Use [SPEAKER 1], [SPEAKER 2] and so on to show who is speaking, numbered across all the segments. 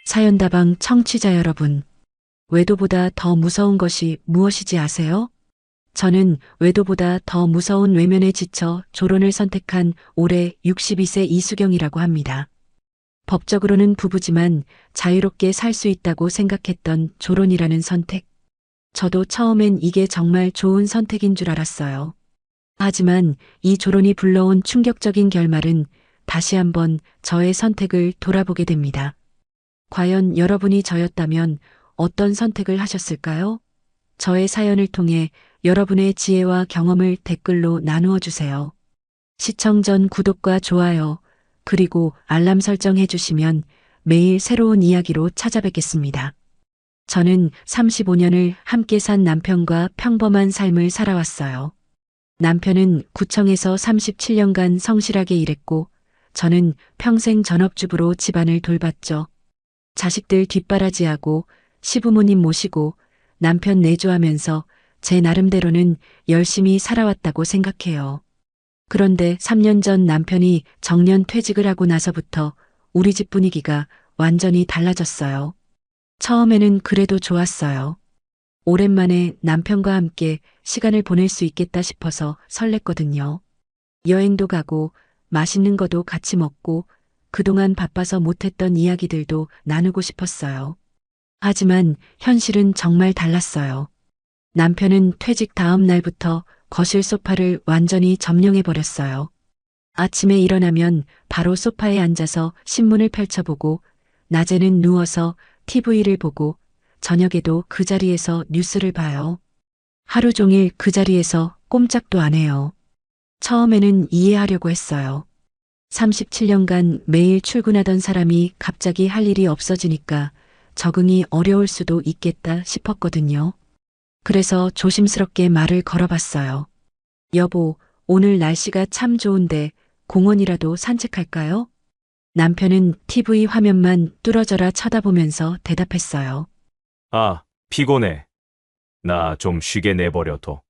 [SPEAKER 1] 사연다방 청취자 여러분, 외도보다 더 무서운 것이 무엇이지 아세요? 저는 외도보다 더 무서운 외면에 지쳐 졸혼을 선택한 올해 62세 이수경이라고 합니다. 법적으로는 부부지만 자유롭게 살 수 있다고 생각했던 졸혼이라는 선택. 저도 처음엔 이게 정말 좋은 선택인 줄 알았어요. 하지만 이 졸혼이 불러온 충격적인 결말은 다시 한번 저의 선택을 돌아보게 됩니다. 과연 여러분이 저였다면 어떤 선택을 하셨을까요? 저의 사연을 통해 여러분의 지혜와 경험을 댓글로 나누어 주세요. 시청 전 구독과 좋아요, 그리고 알람 설정해 주시면 매일 새로운 이야기로 찾아뵙겠습니다. 저는 35년을 함께 산 남편과 평범한 삶을 살아왔어요. 남편은 구청에서 37년간 성실하게 일했고, 저는 평생 전업주부로 집안을 돌봤죠. 자식들 뒷바라지하고 시부모님 모시고 남편 내조하면서 제 나름대로는 열심히 살아왔다고 생각해요. 그런데 3년 전 남편이 정년 퇴직을 하고 나서부터 우리 집 분위기가 완전히 달라졌어요. 처음에는 그래도 좋았어요. 오랜만에 남편과 함께 시간을 보낼 수 있겠다 싶어서 설렜거든요. 여행도 가고 맛있는 거도 같이 먹고 그동안 바빠서 못했던 이야기들도 나누고 싶었어요. 하지만 현실은 정말 달랐어요. 남편은 퇴직 다음 날부터 거실 소파를 완전히 점령해버렸어요. 아침에 일어나면 바로 소파에 앉아서 신문을 펼쳐보고, 낮에는 누워서 TV를 보고, 저녁에도 그 자리에서 뉴스를 봐요. 하루 종일 그 자리에서 꼼짝도 안 해요. 처음에는 이해하려고 했어요. 37년간 매일 출근하던 사람이 갑자기 할 일이 없어지니까 적응이 어려울 수도 있겠다 싶었거든요. 그래서 조심스럽게 말을 걸어봤어요. 여보, 오늘 날씨가 참 좋은데 공원이라도 산책할까요? 남편은 TV 화면만 뚫어져라 쳐다보면서 대답했어요.
[SPEAKER 2] 아, 피곤해. 나 좀 쉬게 내버려둬.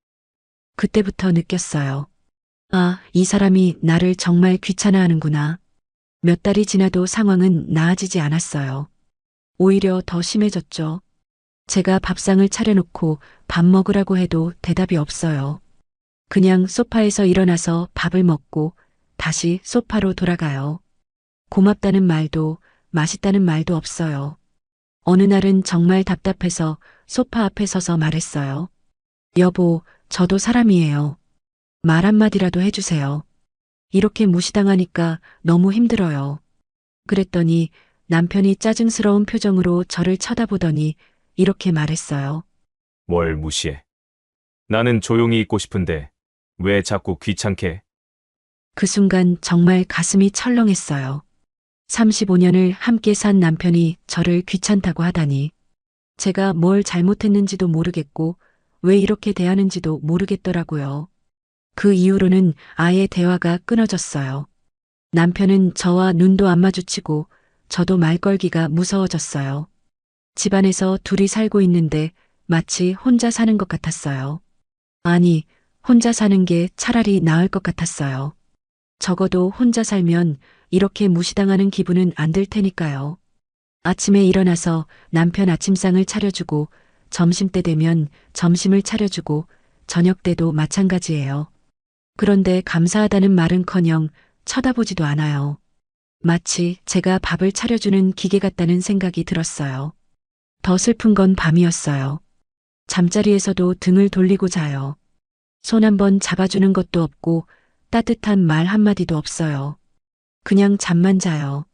[SPEAKER 1] 그때부터 느꼈어요. 아, 이 사람이 나를 정말 귀찮아하는구나. 몇 달이 지나도 상황은 나아지지 않았어요. 오히려 더 심해졌죠. 제가 밥상을 차려놓고 밥 먹으라고 해도 대답이 없어요. 그냥 소파에서 일어나서 밥을 먹고 다시 소파로 돌아가요. 고맙다는 말도 맛있다는 말도 없어요. 어느 날은 정말 답답해서 소파 앞에 서서 말했어요. 여보, 저도 사람이에요. 말 한마디라도 해주세요. 이렇게 무시당하니까 너무 힘들어요. 그랬더니 남편이 짜증스러운 표정으로 저를 쳐다보더니 이렇게 말했어요.
[SPEAKER 2] 뭘 무시해. 나는 조용히 있고 싶은데 왜 자꾸 귀찮게 해?
[SPEAKER 1] 그 순간 정말 가슴이 철렁했어요. 35년을 함께 산 남편이 저를 귀찮다고 하다니. 제가 뭘 잘못했는지도 모르겠고 왜 이렇게 대하는지도 모르겠더라고요. 그 이후로는 아예 대화가 끊어졌어요. 남편은 저와 눈도 안 마주치고 저도 말 걸기가 무서워졌어요. 집안에서 둘이 살고 있는데 마치 혼자 사는 것 같았어요. 아니, 혼자 사는 게 차라리 나을 것 같았어요. 적어도 혼자 살면 이렇게 무시당하는 기분은 안 들 테니까요. 아침에 일어나서 남편 아침상을 차려주고 점심때 되면 점심을 차려주고 저녁 때도 마찬가지예요. 그런데 감사하다는 말은커녕 쳐다보지도 않아요. 마치 제가 밥을 차려주는 기계 같다는 생각이 들었어요. 더 슬픈 건 밤이었어요. 잠자리에서도 등을 돌리고 자요. 손 한 번 잡아주는 것도 없고 따뜻한 말 한마디도 없어요. 그냥 잠만 자요.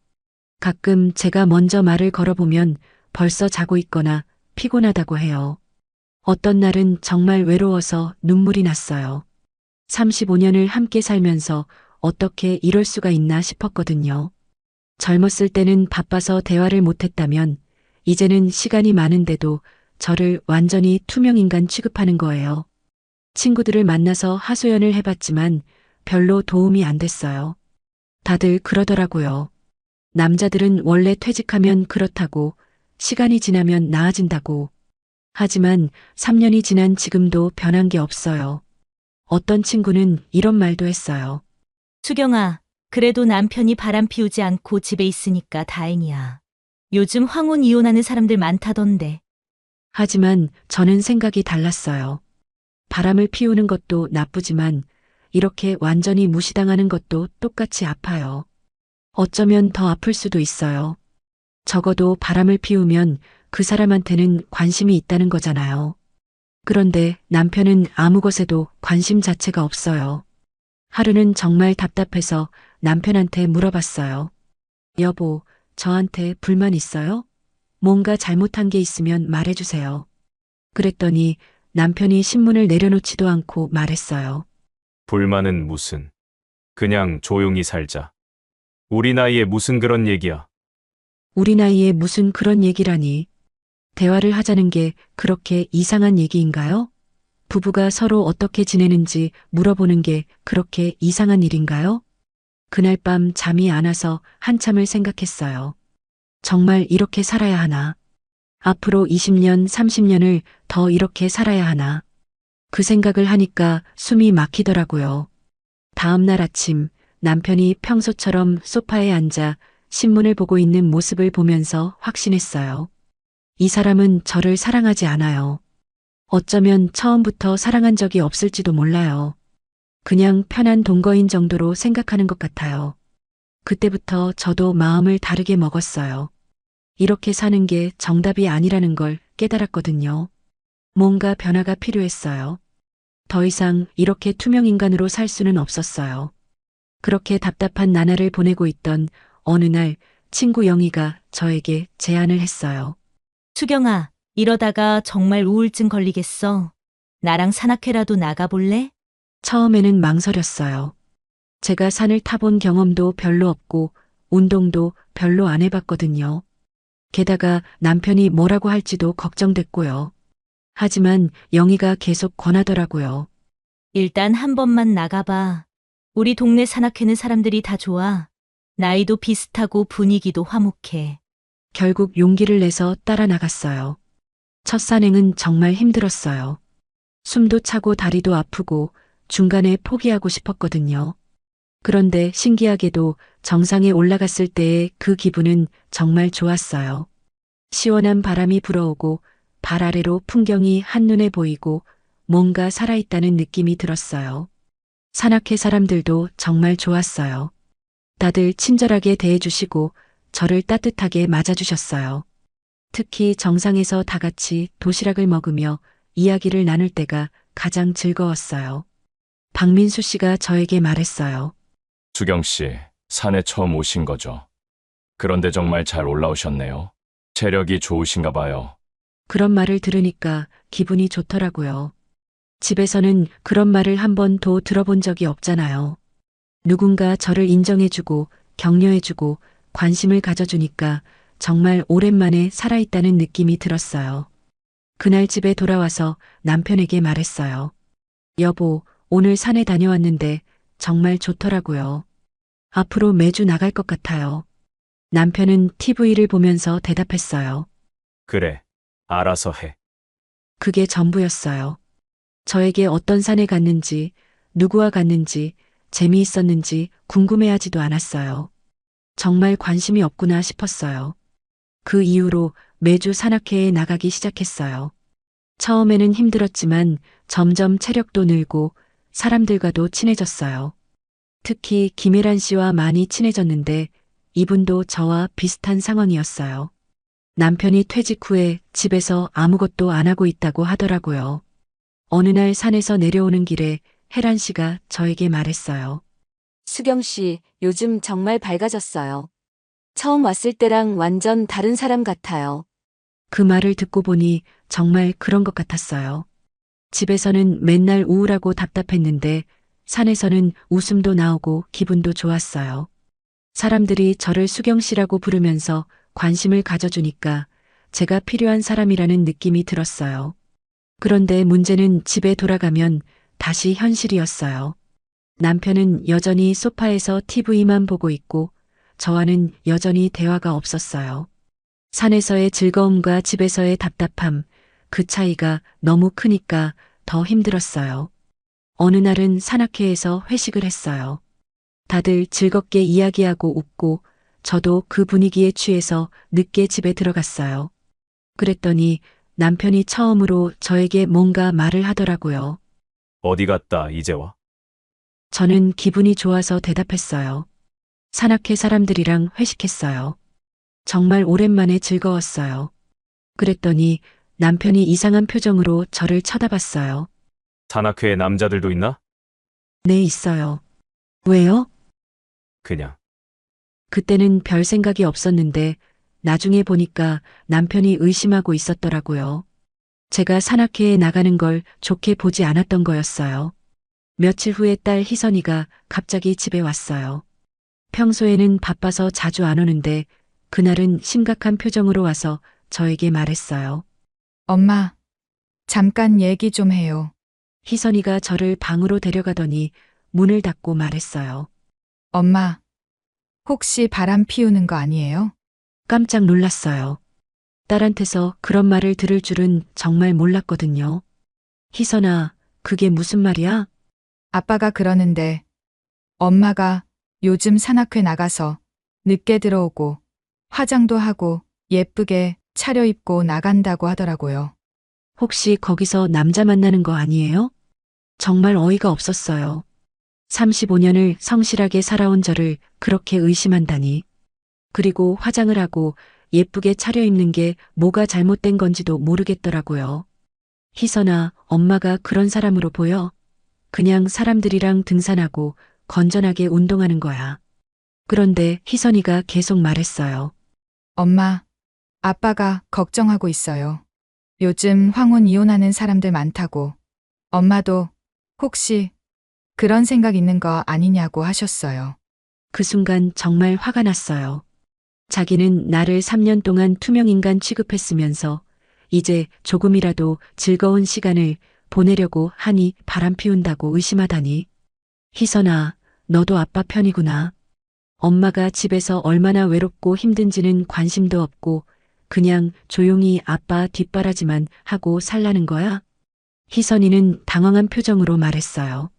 [SPEAKER 1] 가끔 제가 먼저 말을 걸어보면 벌써 자고 있거나 피곤하다고 해요. 어떤 날은 정말 외로워서 눈물이 났어요. 35년을 함께 살면서 어떻게 이럴 수가 있나 싶었거든요. 젊었을 때는 바빠서 대화를 못했다면 이제는 시간이 많은데도 저를 완전히 투명인간 취급하는 거예요. 친구들을 만나서 하소연을 해봤지만 별로 도움이 안 됐어요. 다들 그러더라고요. 남자들은 원래 퇴직하면 그렇다고, 시간이 지나면 나아진다고. 하지만 3년이 지난 지금도 변한 게 없어요. 어떤 친구는 이런 말도 했어요.
[SPEAKER 3] 수경아, 그래도 남편이 바람 피우지 않고 집에 있으니까 다행이야. 요즘 황혼 이혼하는 사람들 많다던데.
[SPEAKER 1] 하지만 저는 생각이 달랐어요. 바람을 피우는 것도 나쁘지만 이렇게 완전히 무시당하는 것도 똑같이 아파요. 어쩌면 더 아플 수도 있어요. 적어도 바람을 피우면 그 사람한테는 관심이 있다는 거잖아요. 그런데 남편은 아무 것에도 관심 자체가 없어요. 하루는 정말 답답해서 남편한테 물어봤어요. 여보, 저한테 불만 있어요? 뭔가 잘못한 게 있으면 말해주세요. 그랬더니 남편이 신문을 내려놓지도 않고 말했어요.
[SPEAKER 2] 불만은 무슨. 그냥 조용히 살자. 우리 나이에 무슨 그런 얘기야.
[SPEAKER 1] 우리 나이에 무슨 그런 얘기라니. 대화를 하자는 게 그렇게 이상한 얘기인가요? 부부가 서로 어떻게 지내는지 물어보는 게 그렇게 이상한 일인가요? 그날 밤 잠이 안 와서 한참을 생각했어요. 정말 이렇게 살아야 하나? 앞으로 20년, 30년을 더 이렇게 살아야 하나? 그 생각을 하니까 숨이 막히더라고요. 다음 날 아침 남편이 평소처럼 소파에 앉아 신문을 보고 있는 모습을 보면서 확신했어요. 이 사람은 저를 사랑하지 않아요. 어쩌면 처음부터 사랑한 적이 없을지도 몰라요. 그냥 편한 동거인 정도로 생각하는 것 같아요. 그때부터 저도 마음을 다르게 먹었어요. 이렇게 사는 게 정답이 아니라는 걸 깨달았거든요. 뭔가 변화가 필요했어요. 더 이상 이렇게 투명 인간으로 살 수는 없었어요. 그렇게 답답한 나날을 보내고 있던 어느 날 친구 영희가 저에게 제안을 했어요.
[SPEAKER 3] 수경아, 이러다가 정말 우울증 걸리겠어. 나랑 산악회라도 나가볼래?
[SPEAKER 1] 처음에는 망설였어요. 제가 산을 타본 경험도 별로 없고 운동도 별로 안 해봤거든요. 게다가 남편이 뭐라고 할지도 걱정됐고요. 하지만 영희가 계속 권하더라고요.
[SPEAKER 3] 일단 한 번만 나가봐. 우리 동네 산악회는 사람들이 다 좋아. 나이도 비슷하고 분위기도 화목해.
[SPEAKER 1] 결국 용기를 내서 따라 나갔어요. 첫 산행은 정말 힘들었어요. 숨도 차고 다리도 아프고 중간에 포기하고 싶었거든요. 그런데 신기하게도 정상에 올라갔을 때의 그 기분은 정말 좋았어요. 시원한 바람이 불어오고 발 아래로 풍경이 한눈에 보이고 뭔가 살아있다는 느낌이 들었어요. 산악회 사람들도 정말 좋았어요. 다들 친절하게 대해주시고 저를 따뜻하게 맞아주셨어요. 특히 정상에서 다 같이 도시락을 먹으며 이야기를 나눌 때가 가장 즐거웠어요. 박민수 씨가 저에게 말했어요.
[SPEAKER 4] 수경 씨, 산에 처음 오신 거죠? 그런데 정말 잘 올라오셨네요. 체력이 좋으신가 봐요.
[SPEAKER 1] 그런 말을 들으니까 기분이 좋더라고요. 집에서는 그런 말을 한 번도 들어본 적이 없잖아요. 누군가 저를 인정해주고 격려해주고 관심을 가져주니까 정말 오랜만에 살아있다는 느낌이 들었어요. 그날 집에 돌아와서 남편에게 말했어요. 여보, 오늘 산에 다녀왔는데 정말 좋더라고요. 앞으로 매주 나갈 것 같아요. 남편은 TV를 보면서 대답했어요.
[SPEAKER 2] 그래. 알아서 해.
[SPEAKER 1] 그게 전부였어요. 저에게 어떤 산에 갔는지, 누구와 갔는지, 재미있었는지 궁금해하지도 않았어요. 정말 관심이 없구나 싶었어요. 그 이후로 매주 산악회에 나가기 시작했어요. 처음에는 힘들었지만 점점 체력도 늘고 사람들과도 친해졌어요. 특히 김혜란 씨와 많이 친해졌는데 이분도 저와 비슷한 상황이었어요. 남편이 퇴직 후에 집에서 아무것도 안 하고 있다고 하더라고요. 어느 날 산에서 내려오는 길에 혜란 씨가 저에게 말했어요.
[SPEAKER 5] 수경 씨, 요즘 정말 밝아졌어요. 처음 왔을 때랑 완전 다른 사람 같아요.
[SPEAKER 1] 그 말을 듣고 보니 정말 그런 것 같았어요. 집에서는 맨날 우울하고 답답했는데 산에서는 웃음도 나오고 기분도 좋았어요. 사람들이 저를 수경 씨라고 부르면서 관심을 가져주니까 제가 필요한 사람이라는 느낌이 들었어요. 그런데 문제는 집에 돌아가면 다시 현실이었어요. 남편은 여전히 소파에서 TV만 보고 있고 저와는 여전히 대화가 없었어요. 산에서의 즐거움과 집에서의 답답함, 그 차이가 너무 크니까 더 힘들었어요. 어느 날은 산악회에서 회식을 했어요. 다들 즐겁게 이야기하고 웃고 저도 그 분위기에 취해서 늦게 집에 들어갔어요. 그랬더니 남편이 처음으로 저에게 뭔가 말을 하더라고요.
[SPEAKER 2] 어디 갔다 이제 와?
[SPEAKER 1] 저는 기분이 좋아서 대답했어요. 산악회 사람들이랑 회식했어요. 정말 오랜만에 즐거웠어요. 그랬더니 남편이 이상한 표정으로 저를 쳐다봤어요.
[SPEAKER 2] 산악회에 남자들도 있나?
[SPEAKER 1] 네, 있어요. 왜요?
[SPEAKER 2] 그냥.
[SPEAKER 1] 그때는 별 생각이 없었는데 나중에 보니까 남편이 의심하고 있었더라고요. 제가 산악회에 나가는 걸 좋게 보지 않았던 거였어요. 며칠 후에 딸 희선이가 갑자기 집에 왔어요. 평소에는 바빠서 자주 안 오는데 그날은 심각한 표정으로 와서 저에게 말했어요.
[SPEAKER 6] 엄마, 잠깐 얘기 좀 해요.
[SPEAKER 1] 희선이가 저를 방으로 데려가더니 문을 닫고 말했어요.
[SPEAKER 6] 엄마, 혹시 바람 피우는 거 아니에요?
[SPEAKER 1] 깜짝 놀랐어요. 딸한테서 그런 말을 들을 줄은 정말 몰랐거든요. 희선아, 그게 무슨 말이야?
[SPEAKER 6] 아빠가 그러는데 엄마가 요즘 산악회 나가서 늦게 들어오고 화장도 하고 예쁘게 차려입고 나간다고 하더라고요.
[SPEAKER 1] 혹시 거기서 남자 만나는 거 아니에요? 정말 어이가 없었어요. 35년을 성실하게 살아온 저를 그렇게 의심한다니. 그리고 화장을 하고 예쁘게 차려입는 게 뭐가 잘못된 건지도 모르겠더라고요. 희선아, 엄마가 그런 사람으로 보여? 그냥 사람들이랑 등산하고 건전하게 운동하는 거야. 그런데 희선이가 계속 말했어요.
[SPEAKER 6] 엄마, 아빠가 걱정하고 있어요. 요즘 황혼 이혼하는 사람들 많다고. 엄마도 혹시 그런 생각 있는 거 아니냐고 하셨어요.
[SPEAKER 1] 그 순간 정말 화가 났어요. 자기는 나를 3년 동안 투명인간 취급했으면서 이제 조금이라도 즐거운 시간을 보내려고 하니 바람 피운다고 의심하다니. 희선아, 너도 아빠 편이구나. 엄마가 집에서 얼마나 외롭고 힘든지는 관심도 없고 그냥 조용히 아빠 뒷바라지만 하고 살라는 거야? 희선이는 당황한 표정으로 말했어요.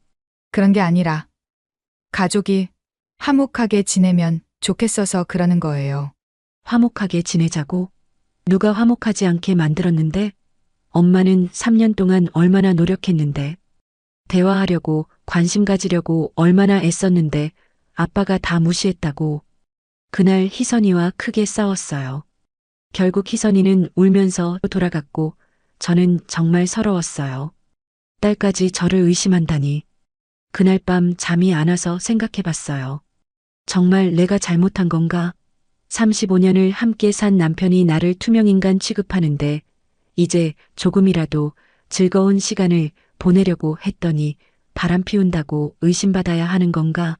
[SPEAKER 6] 그런 게 아니라 가족이 화목하게 지내면 좋겠어서 그러는 거예요.
[SPEAKER 1] 화목하게 지내자고? 누가 화목하지 않게 만들었는데? 엄마는 3년 동안 얼마나 노력했는데? 대화하려고 관심 가지려고 얼마나 애썼는데 아빠가 다 무시했다고. 그날 희선이와 크게 싸웠어요. 결국 희선이는 울면서 돌아갔고 저는 정말 서러웠어요. 딸까지 저를 의심한다니. 그날 밤 잠이 안 와서 생각해 봤어요. 정말 내가 잘못한 건가? 35년을 함께 산 남편이 나를 투명인간 취급하는데 이제 조금이라도 즐거운 시간을 보내려고 했더니 바람 피운다고 의심받아야 하는 건가?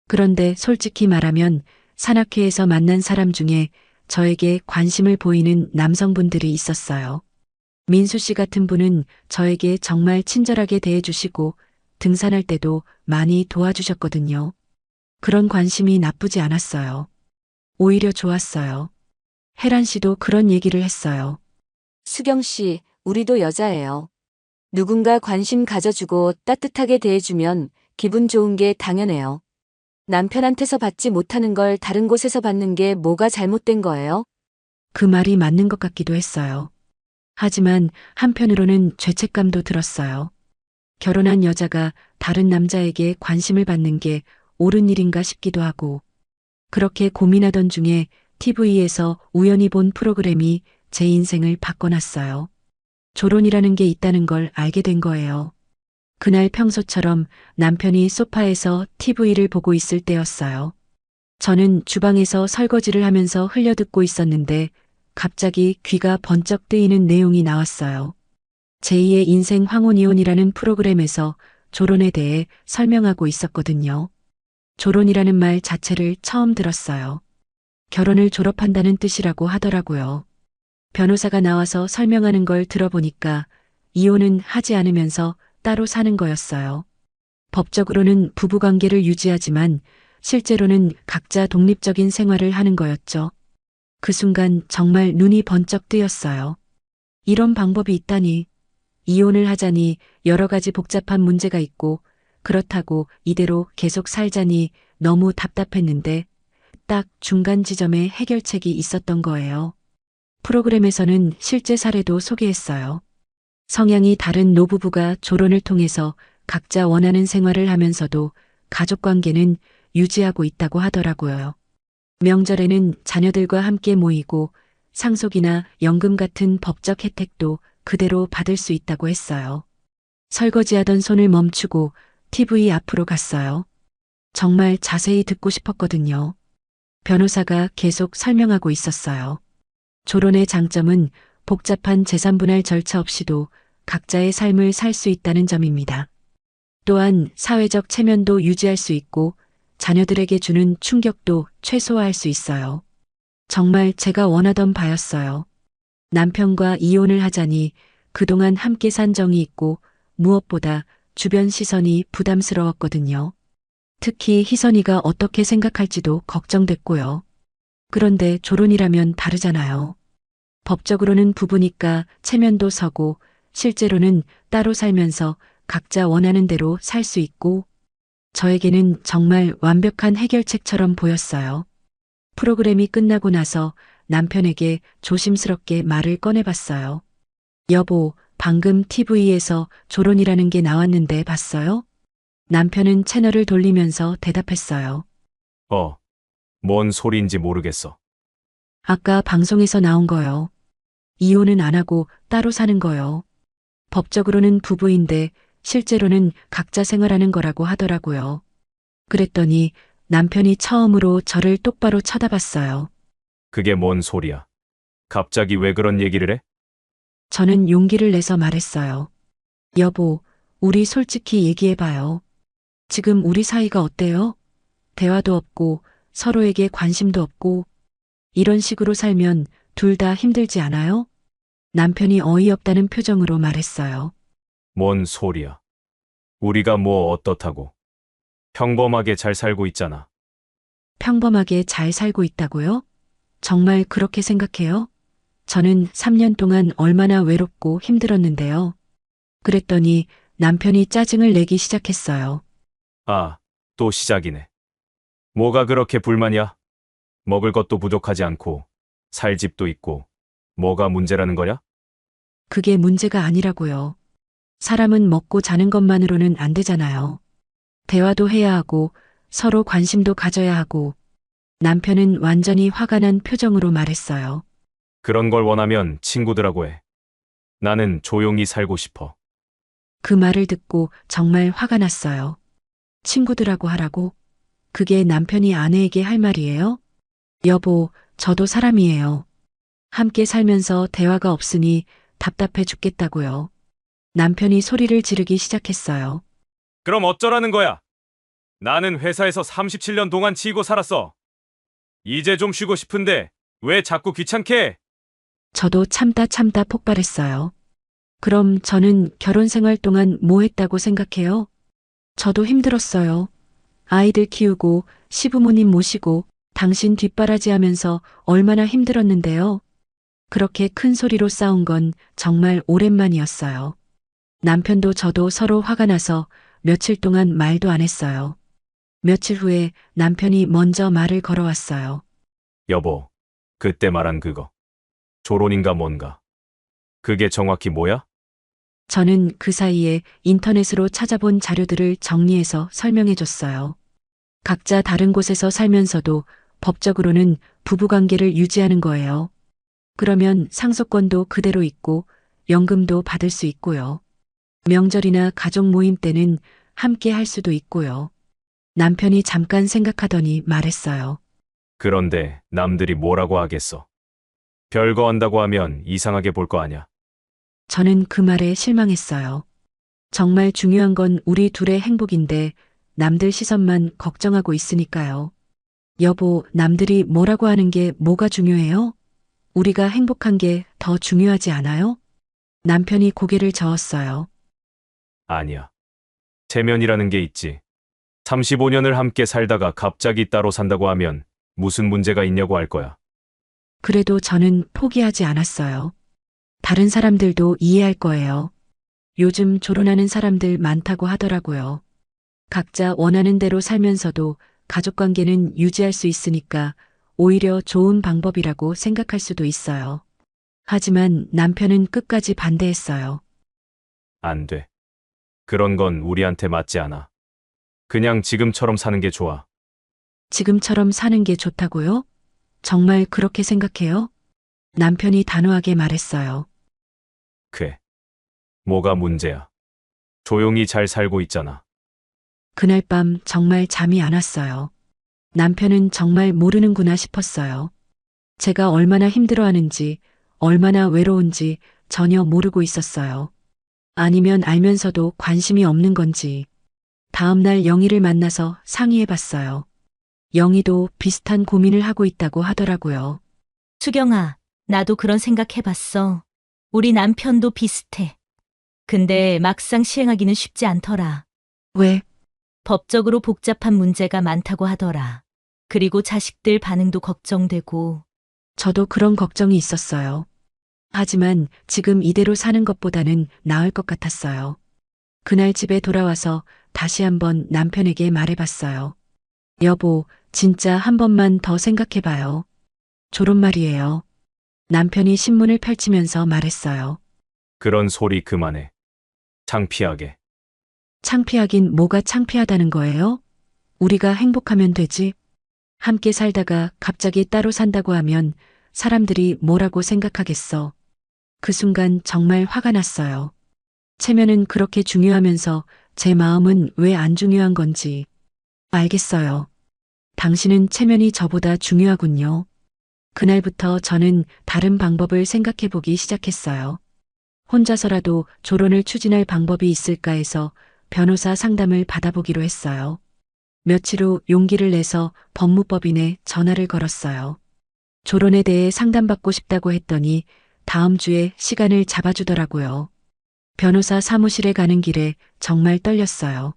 [SPEAKER 1] 그런데 솔직히 말하면 산악회에서 만난 사람 중에 저에게 관심을 보이는 남성분들이 있었어요. 민수 씨 같은 분은 저에게 정말 친절하게 대해주시고 등산할 때도 많이 도와주셨거든요. 그런 관심이 나쁘지 않았어요. 오히려 좋았어요. 혜란 씨도 그런 얘기를 했어요.
[SPEAKER 5] 수경 씨, 우리도 여자예요. 누군가 관심 가져주고 따뜻하게 대해주면 기분 좋은 게 당연해요. 남편한테서 받지 못하는 걸 다른 곳에서 받는 게 뭐가 잘못된 거예요?
[SPEAKER 1] 그 말이 맞는 것 같기도 했어요. 하지만 한편으로는 죄책감도 들었어요. 결혼한 여자가 다른 남자에게 관심을 받는 게 옳은 일인가 싶기도 하고, 그렇게 고민하던 중에 TV에서 우연히 본 프로그램이 제 인생을 바꿔놨어요. 조론이라는 게 있다는 걸 알게 된 거예요. 그날 평소처럼 남편이 소파에서 TV를 보고 있을 때였어요. 저는 주방에서 설거지를 하면서 흘려듣고 있었는데 갑자기 귀가 번쩍 뜨이는 내용이 나왔어요. 제2의 인생 황혼이혼이라는 프로그램에서 조론에 대해 설명하고 있었거든요. 조론이라는 말 자체를 처음 들었어요. 결혼을 졸업한다는 뜻이라고 하더라고요. 변호사가 나와서 설명하는 걸 들어보니까 이혼은 하지 않으면서 따로 사는 거였어요. 법적으로는 부부관계를 유지하지만 실제로는 각자 독립적인 생활을 하는 거였죠. 그 순간 정말 눈이 번쩍 뜨였어요. 이런 방법이 있다니. 이혼을 하자니 여러 가지 복잡한 문제가 있고 그렇다고 이대로 계속 살자니 너무 답답했는데 딱 중간 지점에 해결책이 있었던 거예요. 프로그램에서는 실제 사례도 소개했어요. 성향이 다른 노부부가 조론을 통해서 각자 원하는 생활을 하면서도 가족 관계는 유지하고 있다고 하더라고요. 명절에는 자녀들과 함께 모이고 상속이나 연금 같은 법적 혜택도 그대로 받을 수 있다고 했어요. 설거지하던 손을 멈추고 TV 앞으로 갔어요. 정말 자세히 듣고 싶었거든요. 변호사가 계속 설명하고 있었어요. 조론의 장점은 복잡한 재산분할 절차 없이도 각자의 삶을 살 수 있다는 점입니다. 또한 사회적 체면도 유지할 수 있고 자녀들에게 주는 충격도 최소화할 수 있어요. 정말 제가 원하던 바였어요. 남편과 이혼을 하자니 그동안 함께 산 정이 있고 무엇보다 주변 시선이 부담스러웠거든요. 특히 희선이가 어떻게 생각할지도 걱정됐고요. 그런데 조론이라면 다르잖아요. 법적으로는 부부니까 체면도 서고 실제로는 따로 살면서 각자 원하는 대로 살 수 있고 저에게는 정말 완벽한 해결책처럼 보였어요. 프로그램이 끝나고 나서 남편에게 조심스럽게 말을 꺼내봤어요. 여보, 방금 TV에서 조론이라는 게 나왔는데 봤어요? 남편은 채널을 돌리면서 대답했어요.
[SPEAKER 2] 뭔 소리인지 모르겠어.
[SPEAKER 1] 아까 방송에서 나온 거요. 이혼은 안 하고 따로 사는 거요. 법적으로는 부부인데 실제로는 각자 생활하는 거라고 하더라고요. 그랬더니 남편이 처음으로 저를 똑바로 쳐다봤어요.
[SPEAKER 2] 그게 뭔 소리야? 갑자기 왜 그런 얘기를 해?
[SPEAKER 1] 저는 용기를 내서 말했어요. 여보, 우리 솔직히 얘기해봐요. 지금 우리 사이가 어때요? 대화도 없고 서로에게 관심도 없고 이런 식으로 살면 둘 다 힘들지 않아요? 남편이 어이없다는 표정으로 말했어요.
[SPEAKER 2] 뭔 소리야? 우리가 뭐 어떻다고? 평범하게 잘 살고 있잖아.
[SPEAKER 1] 평범하게 잘 살고 있다고요? 정말 그렇게 생각해요? 저는 3년 동안 얼마나 외롭고 힘들었는데요. 그랬더니 남편이 짜증을 내기 시작했어요.
[SPEAKER 2] 아, 또 시작이네. 뭐가 그렇게 불만이야? 먹을 것도 부족하지 않고 살 집도 있고 뭐가 문제라는 거야?
[SPEAKER 1] 그게 문제가 아니라고요. 사람은 먹고 자는 것만으로는 안 되잖아요. 대화도 해야 하고 서로 관심도 가져야 하고 남편은 완전히 화가 난 표정으로 말했어요.
[SPEAKER 2] 그런 걸 원하면 친구들하고 해. 나는 조용히 살고 싶어.
[SPEAKER 1] 그 말을 듣고 정말 화가 났어요. 친구들하고 하라고? 그게 남편이 아내에게 할 말이에요? 여보, 저도 사람이에요. 함께 살면서 대화가 없으니 답답해 죽겠다고요. 남편이 소리를 지르기 시작했어요.
[SPEAKER 2] 그럼 어쩌라는 거야? 나는 회사에서 37년 동안 치이고 살았어. 이제 좀 쉬고 싶은데 왜 자꾸 귀찮게 해?
[SPEAKER 1] 저도 참다 폭발했어요. 그럼 저는 결혼 생활 동안 뭐 했다고 생각해요? 저도 힘들었어요. 아이들 키우고 시부모님 모시고 당신 뒷바라지 하면서 얼마나 힘들었는데요. 그렇게 큰 소리로 싸운 건 정말 오랜만이었어요. 남편도 저도 서로 화가 나서 며칠 동안 말도 안 했어요. 며칠 후에 남편이 먼저 말을 걸어왔어요.
[SPEAKER 2] 여보, 그때 말한 그거. 조론인가 뭔가. 그게 정확히 뭐야?
[SPEAKER 1] 저는 그 사이에 인터넷으로 찾아본 자료들을 정리해서 설명해 줬어요. 각자 다른 곳에서 살면서도 법적으로는 부부관계를 유지하는 거예요. 그러면 상속권도 그대로 있고 연금도 받을 수 있고요. 명절이나 가족 모임 때는 함께 할 수도 있고요. 남편이 잠깐 생각하더니 말했어요.
[SPEAKER 2] 그런데 남들이 뭐라고 하겠어? 별거 한다고 하면 이상하게 볼 거 아냐?
[SPEAKER 1] 저는 그 말에 실망했어요. 정말 중요한 건 우리 둘의 행복인데 남들 시선만 걱정하고 있으니까요. 여보, 남들이 뭐라고 하는 게 뭐가 중요해요? 우리가 행복한 게 더 중요하지 않아요? 남편이 고개를 저었어요.
[SPEAKER 2] 아니야. 체면이라는 게 있지. 35년을 함께 살다가 갑자기 따로 산다고 하면 무슨 문제가 있냐고 할 거야.
[SPEAKER 1] 그래도 저는 포기하지 않았어요. 다른 사람들도 이해할 거예요. 요즘 조론하는 사람들 많다고 하더라고요. 각자 원하는 대로 살면서도 가족 관계는 유지할 수 있으니까 오히려 좋은 방법이라고 생각할 수도 있어요. 하지만 남편은 끝까지 반대했어요.
[SPEAKER 2] 안 돼. 그런 건 우리한테 맞지 않아. 그냥 지금처럼 사는 게 좋아.
[SPEAKER 1] 지금처럼 사는 게 좋다고요? 정말 그렇게 생각해요? 남편이 단호하게 말했어요.
[SPEAKER 2] 그래. 뭐가 문제야? 조용히 잘 살고 있잖아.
[SPEAKER 1] 그날 밤 정말 잠이 안 왔어요. 남편은 정말 모르는구나 싶었어요. 제가 얼마나 힘들어하는지, 얼마나 외로운지 전혀 모르고 있었어요. 아니면 알면서도 관심이 없는 건지. 다음날 영희를 만나서 상의해 봤어요. 영희도 비슷한 고민을 하고 있다고 하더라고요.
[SPEAKER 3] 수경아, 나도 그런 생각 해봤어. 우리 남편도 비슷해. 근데 막상 시행하기는 쉽지 않더라.
[SPEAKER 1] 왜?
[SPEAKER 3] 법적으로 복잡한 문제가 많다고 하더라. 그리고 자식들 반응도 걱정되고.
[SPEAKER 1] 저도 그런 걱정이 있었어요. 하지만 지금 이대로 사는 것보다는 나을 것 같았어요. 그날 집에 돌아와서 다시 한번 남편에게 말해봤어요. 여보, 진짜 한 번만 더 생각해봐요. 졸업 말이에요. 남편이 신문을 펼치면서 말했어요.
[SPEAKER 2] 그런 소리 그만해. 창피하게.
[SPEAKER 1] 창피하긴 뭐가 창피하다는 거예요? 우리가 행복하면 되지. 함께 살다가 갑자기 따로 산다고 하면 사람들이 뭐라고 생각하겠어. 그 순간 정말 화가 났어요. 체면은 그렇게 중요하면서 제 마음은 왜 안 중요한 건지. 알겠어요. 당신은 체면이 저보다 중요하군요. 그날부터 저는 다른 방법을 생각해 보기 시작했어요. 혼자서라도 조론을 추진할 방법이 있을까 해서 변호사 상담을 받아보기로 했어요. 며칠 후 용기를 내서 법무법인에 전화를 걸었어요. 조론에 대해 상담받고 싶다고 했더니 다음 주에 시간을 잡아주더라고요. 변호사 사무실에 가는 길에 정말 떨렸어요.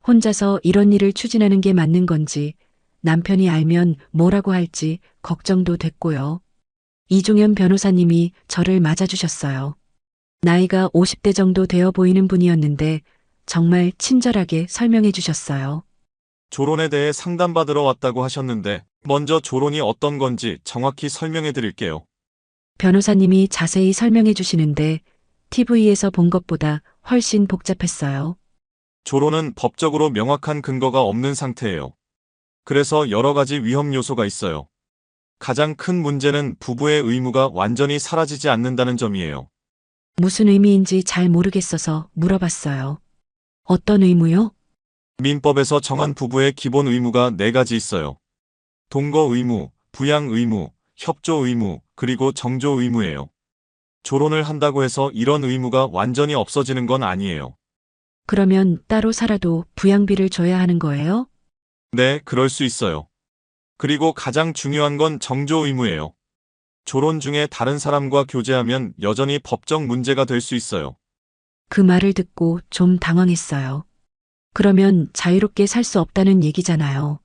[SPEAKER 1] 혼자서 이런 일을 추진하는 게 맞는 건지, 남편이 알면 뭐라고 할지 걱정도 됐고요. 이종현 변호사님이 저를 맞아주셨어요. 나이가 50대 정도 되어 보이는 분이었는데 정말 친절하게 설명해 주셨어요.
[SPEAKER 7] 조론에 대해 상담받으러 왔다고 하셨는데 먼저 조론이 어떤 건지 정확히 설명해 드릴게요.
[SPEAKER 1] 변호사님이 자세히 설명해 주시는데 TV에서 본 것보다 훨씬 복잡했어요.
[SPEAKER 7] 조론은 법적으로 명확한 근거가 없는 상태예요. 그래서 여러 가지 위험 요소가 있어요. 가장 큰 문제는 부부의 의무가 완전히 사라지지 않는다는 점이에요.
[SPEAKER 1] 무슨 의미인지 잘 모르겠어서 물어봤어요. 어떤 의무요?
[SPEAKER 7] 민법에서 정한 부부의 기본 의무가 4가지 있어요. 동거 의무, 부양 의무, 협조 의무, 그리고 정조 의무예요. 조론을 한다고 해서 이런 의무가 완전히 없어지는 건 아니에요.
[SPEAKER 1] 그러면 따로 살아도 부양비를 줘야 하는 거예요?
[SPEAKER 7] 네, 그럴 수 있어요. 그리고 가장 중요한 건 정조 의무예요. 조론 중에 다른 사람과 교제하면 여전히 법적 문제가 될 수 있어요.
[SPEAKER 1] 그 말을 듣고 좀 당황했어요. 그러면 자유롭게 살 수 없다는 얘기잖아요.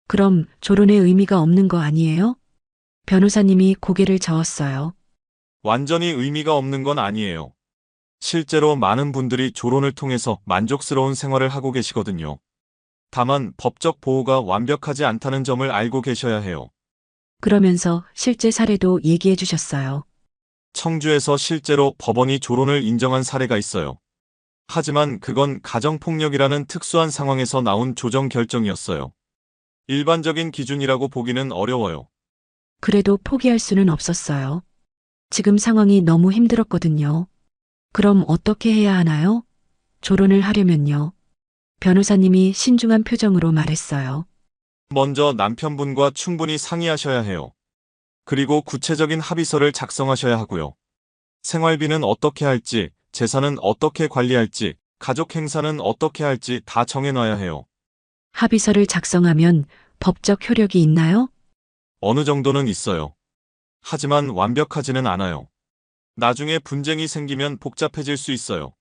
[SPEAKER 1] 그럼 조론의 의미가 없는 거 아니에요? 변호사님이 고개를 저었어요.
[SPEAKER 7] 완전히 의미가 없는 건 아니에요. 실제로 많은 분들이 조론을 통해서 만족스러운 생활을 하고 계시거든요. 다만 법적 보호가 완벽하지 않다는 점을 알고 계셔야 해요.
[SPEAKER 1] 그러면서 실제 사례도 얘기해 주셨어요.
[SPEAKER 7] 청주에서 실제로 법원이 조론을 인정한 사례가 있어요. 하지만 그건 가정폭력이라는 특수한 상황에서 나온 조정 결정이었어요. 일반적인 기준이라고 보기는 어려워요.
[SPEAKER 1] 그래도 포기할 수는 없었어요. 지금 상황이 너무 힘들었거든요. 그럼 어떻게 해야 하나요? 조론을 하려면요. 변호사님이 신중한 표정으로 말했어요.
[SPEAKER 7] 먼저 남편분과 충분히 상의하셔야 해요. 그리고 구체적인 합의서를 작성하셔야 하고요. 생활비는 어떻게 할지, 재산은 어떻게 관리할지, 가족 행사는 어떻게 할지 다 정해놔야 해요.
[SPEAKER 1] 합의서를 작성하면 법적 효력이 있나요?
[SPEAKER 7] 어느 정도는 있어요. 하지만 완벽하지는 않아요. 나중에 분쟁이 생기면 복잡해질 수 있어요.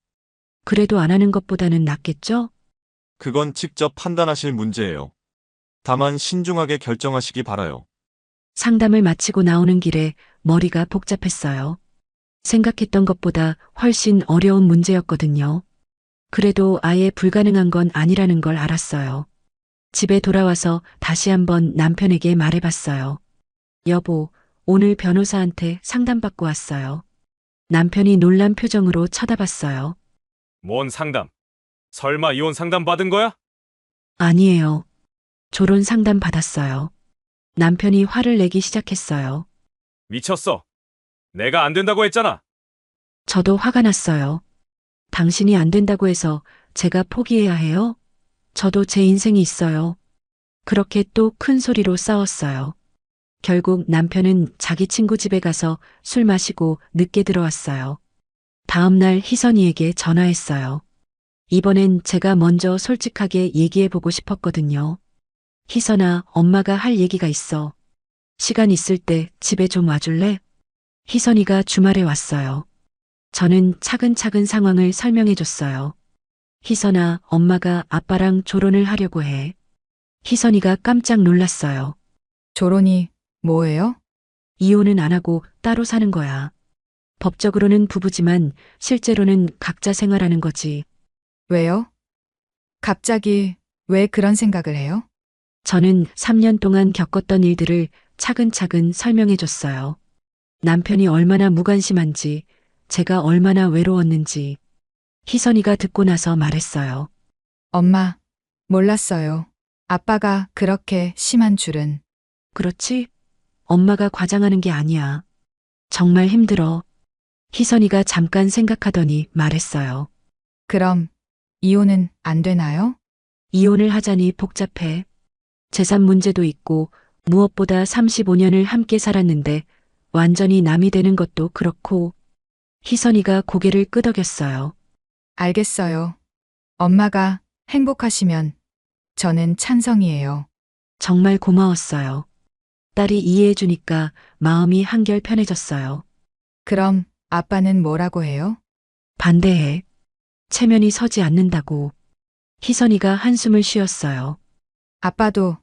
[SPEAKER 1] 그래도 안 하는 것보다는 낫겠죠?
[SPEAKER 7] 그건 직접 판단하실 문제예요. 다만 신중하게 결정하시기 바라요.
[SPEAKER 1] 상담을 마치고 나오는 길에 머리가 복잡했어요. 생각했던 것보다 훨씬 어려운 문제였거든요. 그래도 아예 불가능한 건 아니라는 걸 알았어요. 집에 돌아와서 다시 한번 남편에게 말해봤어요. 여보, 오늘 변호사한테 상담받고 왔어요. 남편이 놀란 표정으로 쳐다봤어요.
[SPEAKER 2] 뭔 상담? 설마 이혼 상담 받은 거야?
[SPEAKER 1] 아니에요. 조론 상담 받았어요. 남편이 화를 내기 시작했어요.
[SPEAKER 2] 미쳤어. 내가 안 된다고 했잖아.
[SPEAKER 1] 저도 화가 났어요. 당신이 안 된다고 해서 제가 포기해야 해요? 저도 제 인생이 있어요. 그렇게 또 큰 소리로 싸웠어요. 결국 남편은 자기 친구 집에 가서 술 마시고 늦게 들어왔어요. 다음 날 희선이에게 전화했어요. 이번엔 제가 먼저 솔직하게 얘기해보고 싶었거든요. 희선아, 엄마가 할 얘기가 있어. 시간 있을 때 집에 좀 와줄래? 희선이가 주말에 왔어요. 저는 차근차근 상황을 설명해줬어요. 희선아, 엄마가 아빠랑 조론을 하려고 해. 희선이가 깜짝 놀랐어요.
[SPEAKER 6] 조론이 뭐예요?
[SPEAKER 1] 이혼은 안 하고 따로 사는 거야. 법적으로는 부부지만 실제로는 각자 생활하는 거지.
[SPEAKER 6] 왜요? 갑자기 왜 그런 생각을 해요?
[SPEAKER 1] 저는 3년 동안 겪었던 일들을 차근차근 설명해줬어요. 남편이 얼마나 무관심한지, 제가 얼마나 외로웠는지. 희선이가 듣고 나서 말했어요.
[SPEAKER 6] 엄마, 몰랐어요. 아빠가 그렇게 심한 줄은.
[SPEAKER 1] 그렇지? 엄마가 과장하는 게 아니야. 정말 힘들어. 희선이가 잠깐 생각하더니 말했어요.
[SPEAKER 6] 그럼 이혼은 안 되나요?
[SPEAKER 1] 이혼을 하자니 복잡해. 재산 문제도 있고 무엇보다 35년을 함께 살았는데 완전히 남이 되는 것도 그렇고. 희선이가 고개를 끄덕였어요.
[SPEAKER 6] 알겠어요. 엄마가 행복하시면 저는 찬성이에요.
[SPEAKER 1] 정말 고마웠어요. 딸이 이해해주니까 마음이 한결 편해졌어요.
[SPEAKER 6] 그럼 아빠는 뭐라고 해요?
[SPEAKER 1] 반대해. 체면이 서지 않는다고. 희선이가 한숨을 쉬었어요.
[SPEAKER 6] 아빠도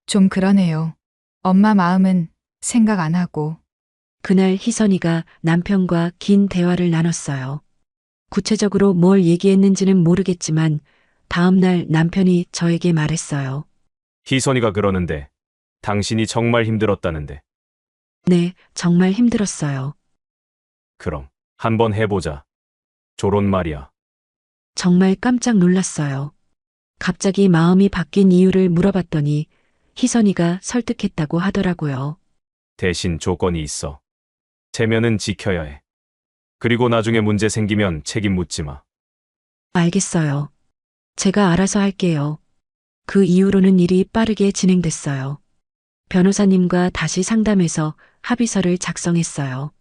[SPEAKER 6] 좀 그러네요. 엄마 마음은 생각 안 하고.
[SPEAKER 1] 그날 희선이가 남편과 긴 대화를 나눴어요. 구체적으로 뭘 얘기했는지는 모르겠지만 다음 날 남편이 저에게 말했어요.
[SPEAKER 2] 희선이가 그러는데 당신이 정말 힘들었다는데.
[SPEAKER 1] 네, 정말 힘들었어요.
[SPEAKER 2] 그럼 한번 해보자. 조론 말이야.
[SPEAKER 1] 정말 깜짝 놀랐어요. 갑자기 마음이 바뀐 이유를 물어봤더니 희선이가 설득했다고 하더라고요.
[SPEAKER 2] 대신 조건이 있어. 체면은 지켜야 해. 그리고 나중에 문제 생기면 책임 묻지 마.
[SPEAKER 1] 알겠어요. 제가 알아서 할게요. 그 이후로는 일이 빠르게 진행됐어요. 변호사님과 다시 상담해서 합의서를 작성했어요.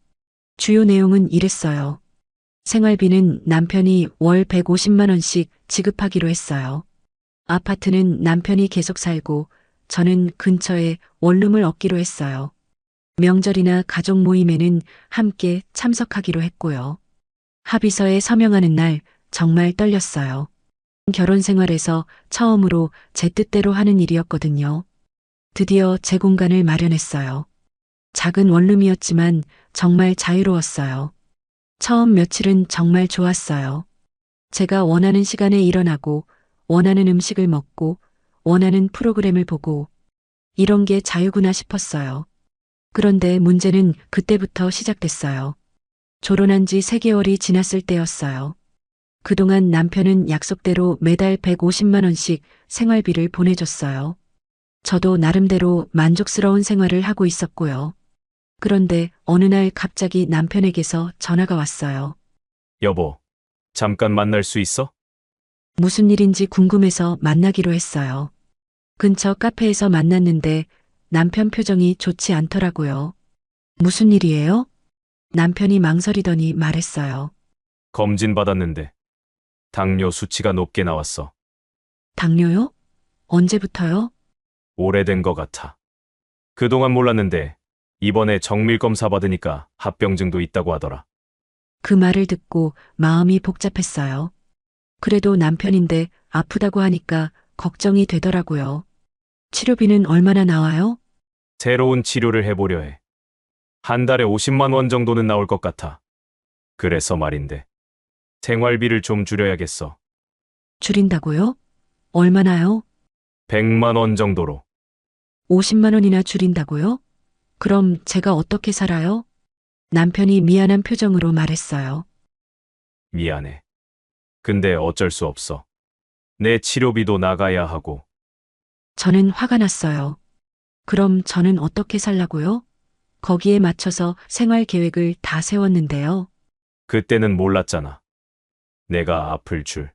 [SPEAKER 1] 주요 내용은 이랬어요. 생활비는 남편이 월 150만 원씩 지급하기로 했어요. 아파트는 남편이 계속 살고 저는 근처에 원룸을 얻기로 했어요. 명절이나 가족 모임에는 함께 참석하기로 했고요. 합의서에 서명하는 날 정말 떨렸어요. 결혼 생활에서 처음으로 제 뜻대로 하는 일이었거든요. 드디어 제 공간을 마련했어요. 작은 원룸이었지만 정말 자유로웠어요. 처음 며칠은 정말 좋았어요. 제가 원하는 시간에 일어나고, 원하는 음식을 먹고, 원하는 프로그램을 보고, 이런 게 자유구나 싶었어요. 그런데 문제는 그때부터 시작됐어요. 졸혼한 지 3개월이 지났을 때였어요. 그동안 남편은 약속대로 매달 150만 원씩 생활비를 보내줬어요. 저도 나름대로 만족스러운 생활을 하고 있었고요. 그런데 어느 날 갑자기 남편에게서 전화가 왔어요.
[SPEAKER 2] 여보, 잠깐 만날 수 있어?
[SPEAKER 1] 무슨 일인지 궁금해서 만나기로 했어요. 근처 카페에서 만났는데 남편 표정이 좋지 않더라고요. 무슨 일이에요? 남편이 망설이더니 말했어요.
[SPEAKER 2] 검진 받았는데 당뇨 수치가 높게 나왔어.
[SPEAKER 1] 당뇨요? 언제부터요?
[SPEAKER 2] 오래된 것 같아. 그동안 몰랐는데 이번에 정밀 검사 받으니까 합병증도 있다고 하더라.
[SPEAKER 1] 그 말을 듣고 마음이 복잡했어요. 그래도 남편인데 아프다고 하니까 걱정이 되더라고요. 치료비는 얼마나 나와요?
[SPEAKER 2] 새로운 치료를 해보려 해. 한 달에 50만 원 정도는 나올 것 같아. 그래서 말인데 생활비를 좀 줄여야겠어.
[SPEAKER 1] 줄인다고요? 얼마나요?
[SPEAKER 2] 100만 원 정도로.
[SPEAKER 1] 50만 원이나 줄인다고요? 그럼 제가 어떻게 살아요? 남편이 미안한 표정으로 말했어요.
[SPEAKER 2] 미안해. 근데 어쩔 수 없어. 내 치료비도 나가야 하고.
[SPEAKER 1] 저는 화가 났어요. 그럼 저는 어떻게 살라고요? 거기에 맞춰서 생활 계획을 다 세웠는데요.
[SPEAKER 2] 그때는 몰랐잖아. 내가 아플 줄.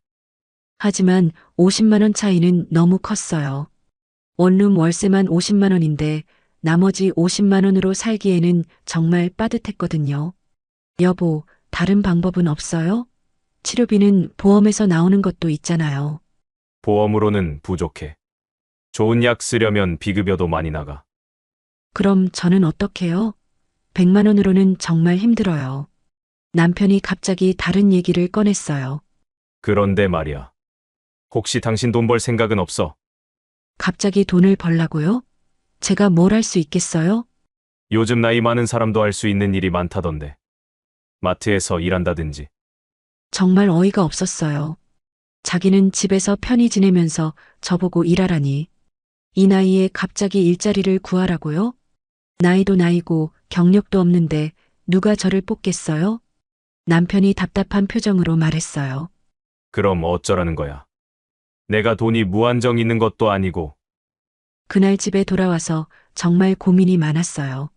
[SPEAKER 1] 하지만 50만 원 차이는 너무 컸어요. 원룸 월세만 50만 원인데 나머지 50만 원으로 살기에는 정말 빠듯했거든요. 여보, 다른 방법은 없어요? 치료비는 보험에서 나오는 것도 있잖아요.
[SPEAKER 2] 보험으로는 부족해. 좋은 약 쓰려면 비급여도 많이 나가.
[SPEAKER 1] 그럼 저는 어떡해요? 100만 원으로는 정말 힘들어요. 남편이 갑자기 다른 얘기를 꺼냈어요.
[SPEAKER 2] 그런데 말이야. 혹시 당신 돈 벌 생각은 없어?
[SPEAKER 1] 갑자기 돈을 벌라고요? 제가 뭘 할 수 있겠어요?
[SPEAKER 2] 요즘 나이 많은 사람도 할 수 있는 일이 많다던데. 마트에서 일한다든지.
[SPEAKER 1] 정말 어이가 없었어요. 자기는 집에서 편히 지내면서 저보고 일하라니. 이 나이에 갑자기 일자리를 구하라고요? 나이도 나이고 경력도 없는데 누가 저를 뽑겠어요? 남편이 답답한 표정으로 말했어요.
[SPEAKER 2] 그럼 어쩌라는 거야. 내가 돈이 무한정 있는 것도 아니고.
[SPEAKER 1] 그날 집에 돌아와서 정말 고민이 많았어요.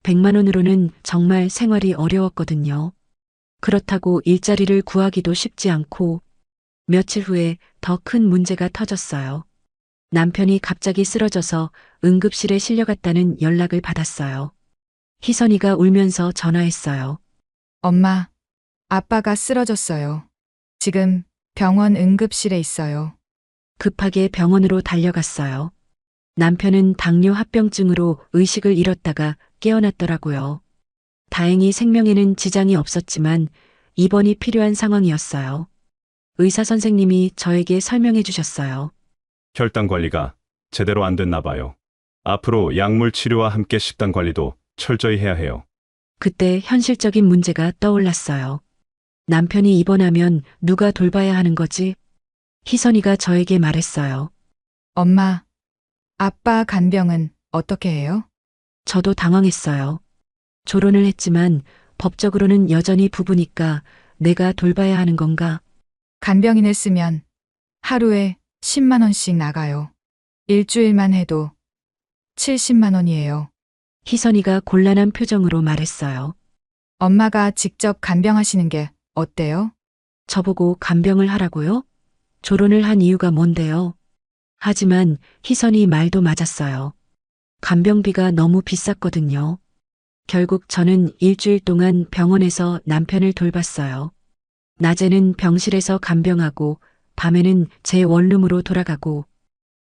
[SPEAKER 1] 100만 원으로는 정말 생활이 어려웠거든요. 그렇다고 일자리를 구하기도 쉽지 않고 며칠 후에 더 큰 문제가 터졌어요. 남편이 갑자기 쓰러져서 응급실에 실려갔다는 연락을 받았어요. 희선이가 울면서 전화했어요.
[SPEAKER 6] 엄마, 아빠가 쓰러졌어요. 지금 병원 응급실에 있어요.
[SPEAKER 1] 급하게 병원으로 달려갔어요. 남편은 당뇨 합병증으로 의식을 잃었다가 깨어났더라고요. 다행히 생명에는 지장이 없었지만 입원이 필요한 상황이었어요. 의사 선생님이 저에게 설명해 주셨어요.
[SPEAKER 8] 혈당 관리가 제대로 안 됐나 봐요. 앞으로 약물 치료와 함께 식단 관리도 철저히 해야 해요.
[SPEAKER 1] 그때 현실적인 문제가 떠올랐어요. 남편이 입원하면 누가 돌봐야 하는 거지? 희선이가 저에게 말했어요.
[SPEAKER 6] 엄마, 아빠 간병은 어떻게 해요?
[SPEAKER 1] 저도 당황했어요. 조론을 했지만 법적으로는 여전히 부부니까 내가 돌봐야 하는 건가?
[SPEAKER 6] 간병인을 쓰면 하루에 10만 원씩 나가요. 일주일만 해도 70만 원이에요.
[SPEAKER 1] 희선이가 곤란한 표정으로 말했어요.
[SPEAKER 6] 엄마가 직접 간병하시는 게 어때요?
[SPEAKER 1] 저보고 간병을 하라고요? 조론을 한 이유가 뭔데요? 하지만 희선이 말도 맞았어요. 간병비가 너무 비쌌거든요. 결국 저는 일주일 동안 병원에서 남편을 돌봤어요. 낮에는 병실에서 간병하고 밤에는 제 원룸으로 돌아가고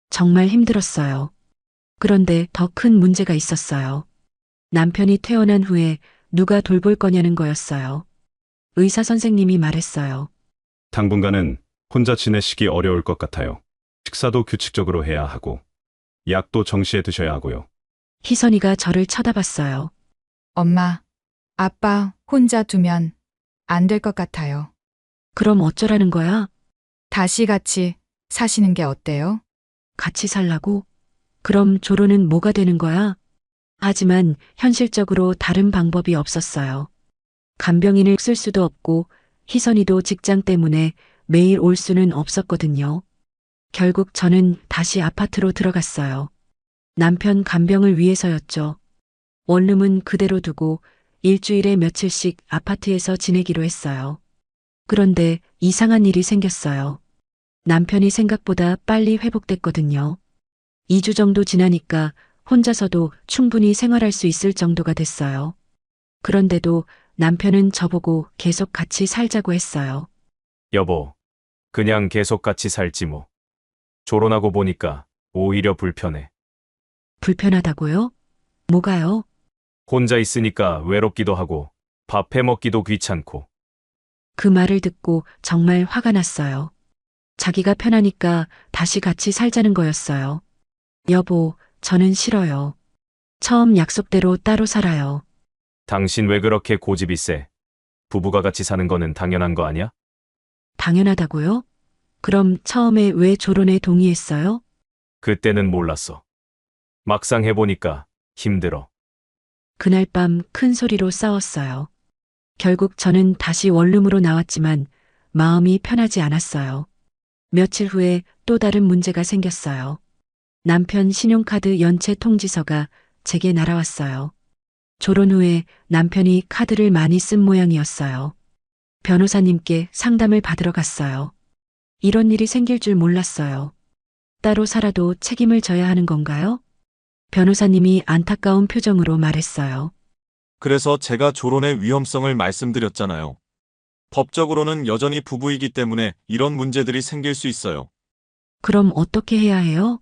[SPEAKER 1] 정말 힘들었어요. 그런데 더 큰 문제가 있었어요. 남편이 퇴원한 후에 누가 돌볼 거냐는 거였어요. 의사 선생님이 말했어요.
[SPEAKER 8] 당분간은 혼자 지내시기 어려울 것 같아요. 식사도 규칙적으로 해야 하고, 약도 정시에 드셔야 하고요.
[SPEAKER 1] 희선이가 저를 쳐다봤어요.
[SPEAKER 6] 엄마, 아빠 혼자 두면 안 될 것 같아요.
[SPEAKER 1] 그럼 어쩌라는 거야?
[SPEAKER 6] 다시 같이 사시는 게 어때요?
[SPEAKER 1] 같이 살라고? 그럼 조론은 뭐가 되는 거야? 하지만 현실적으로 다른 방법이 없었어요. 간병인을 쓸 수도 없고 희선이도 직장 때문에 매일 올 수는 없었거든요. 결국 저는 다시 아파트로 들어갔어요. 남편 간병을 위해서였죠. 원룸은 그대로 두고 일주일에 며칠씩 아파트에서 지내기로 했어요. 그런데 이상한 일이 생겼어요. 남편이 생각보다 빨리 회복됐거든요. 2주 정도 지나니까 혼자서도 충분히 생활할 수 있을 정도가 됐어요. 그런데도 남편은 저보고 계속 같이 살자고 했어요.
[SPEAKER 2] 여보, 그냥 계속 같이 살지 뭐. 조론하고 보니까 오히려 불편해.
[SPEAKER 1] 불편하다고요? 뭐가요?
[SPEAKER 2] 혼자 있으니까 외롭기도 하고 밥 해 먹기도 귀찮고.
[SPEAKER 1] 그 말을 듣고 정말 화가 났어요. 자기가 편하니까 다시 같이 살자는 거였어요. 여보, 저는 싫어요. 처음 약속대로 따로 살아요.
[SPEAKER 2] 당신 왜 그렇게 고집이 세? 부부가 같이 사는 거는 당연한 거 아니야?
[SPEAKER 1] 당연하다고요? 그럼 처음에 왜 조론에 동의했어요?
[SPEAKER 2] 그때는 몰랐어. 막상 해보니까 힘들어.
[SPEAKER 1] 그날 밤 큰 소리로 싸웠어요. 결국 저는 다시 원룸으로 나왔지만 마음이 편하지 않았어요. 며칠 후에 또 다른 문제가 생겼어요. 남편 신용카드 연체 통지서가 제게 날아왔어요. 졸혼 후에 남편이 카드를 많이 쓴 모양이었어요. 변호사님께 상담을 받으러 갔어요. 이런 일이 생길 줄 몰랐어요. 따로 살아도 책임을 져야 하는 건가요? 변호사님이 안타까운 표정으로 말했어요.
[SPEAKER 7] 그래서 제가 조론의 위험성을 말씀드렸잖아요. 법적으로는 여전히 부부이기 때문에 이런 문제들이 생길 수 있어요.
[SPEAKER 1] 그럼 어떻게 해야 해요?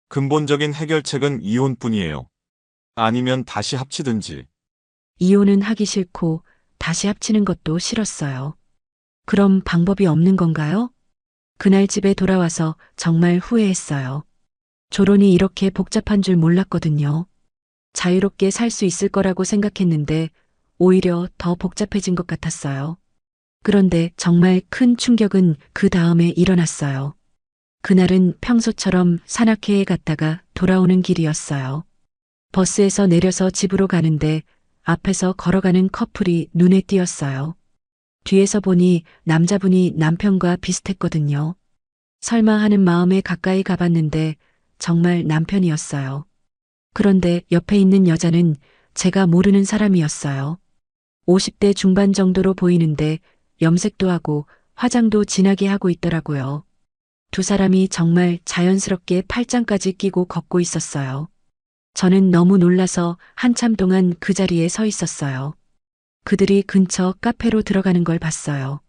[SPEAKER 7] 근본적인 해결책은 이혼뿐이에요. 아니면 다시 합치든지.
[SPEAKER 1] 이혼은 하기 싫고 다시 합치는 것도 싫었어요. 그럼 방법이 없는 건가요? 그날 집에 돌아와서 정말 후회했어요. 조론이 이렇게 복잡한 줄 몰랐거든요. 자유롭게 살 수 있을 거라고 생각했는데 오히려 더 복잡해진 것 같았어요. 그런데 정말 큰 충격은 그 다음에 일어났어요. 그날은 평소처럼 산악회에 갔다가 돌아오는 길이었어요. 버스에서 내려서 집으로 가는데 앞에서 걸어가는 커플이 눈에 띄었어요. 뒤에서 보니 남자분이 남편과 비슷했거든요. 설마 하는 마음에 가까이 가봤는데 정말 남편이었어요. 그런데 옆에 있는 여자는 제가 모르는 사람이었어요. 50대 중반 정도로 보이는데 염색도 하고 화장도 진하게 하고 있더라고요. 두 사람이 정말 자연스럽게 팔짱까지 끼고 걷고 있었어요. 저는 너무 놀라서 한참 동안 그 자리에 서 있었어요. 그들이 근처 카페로 들어가는 걸 봤어요.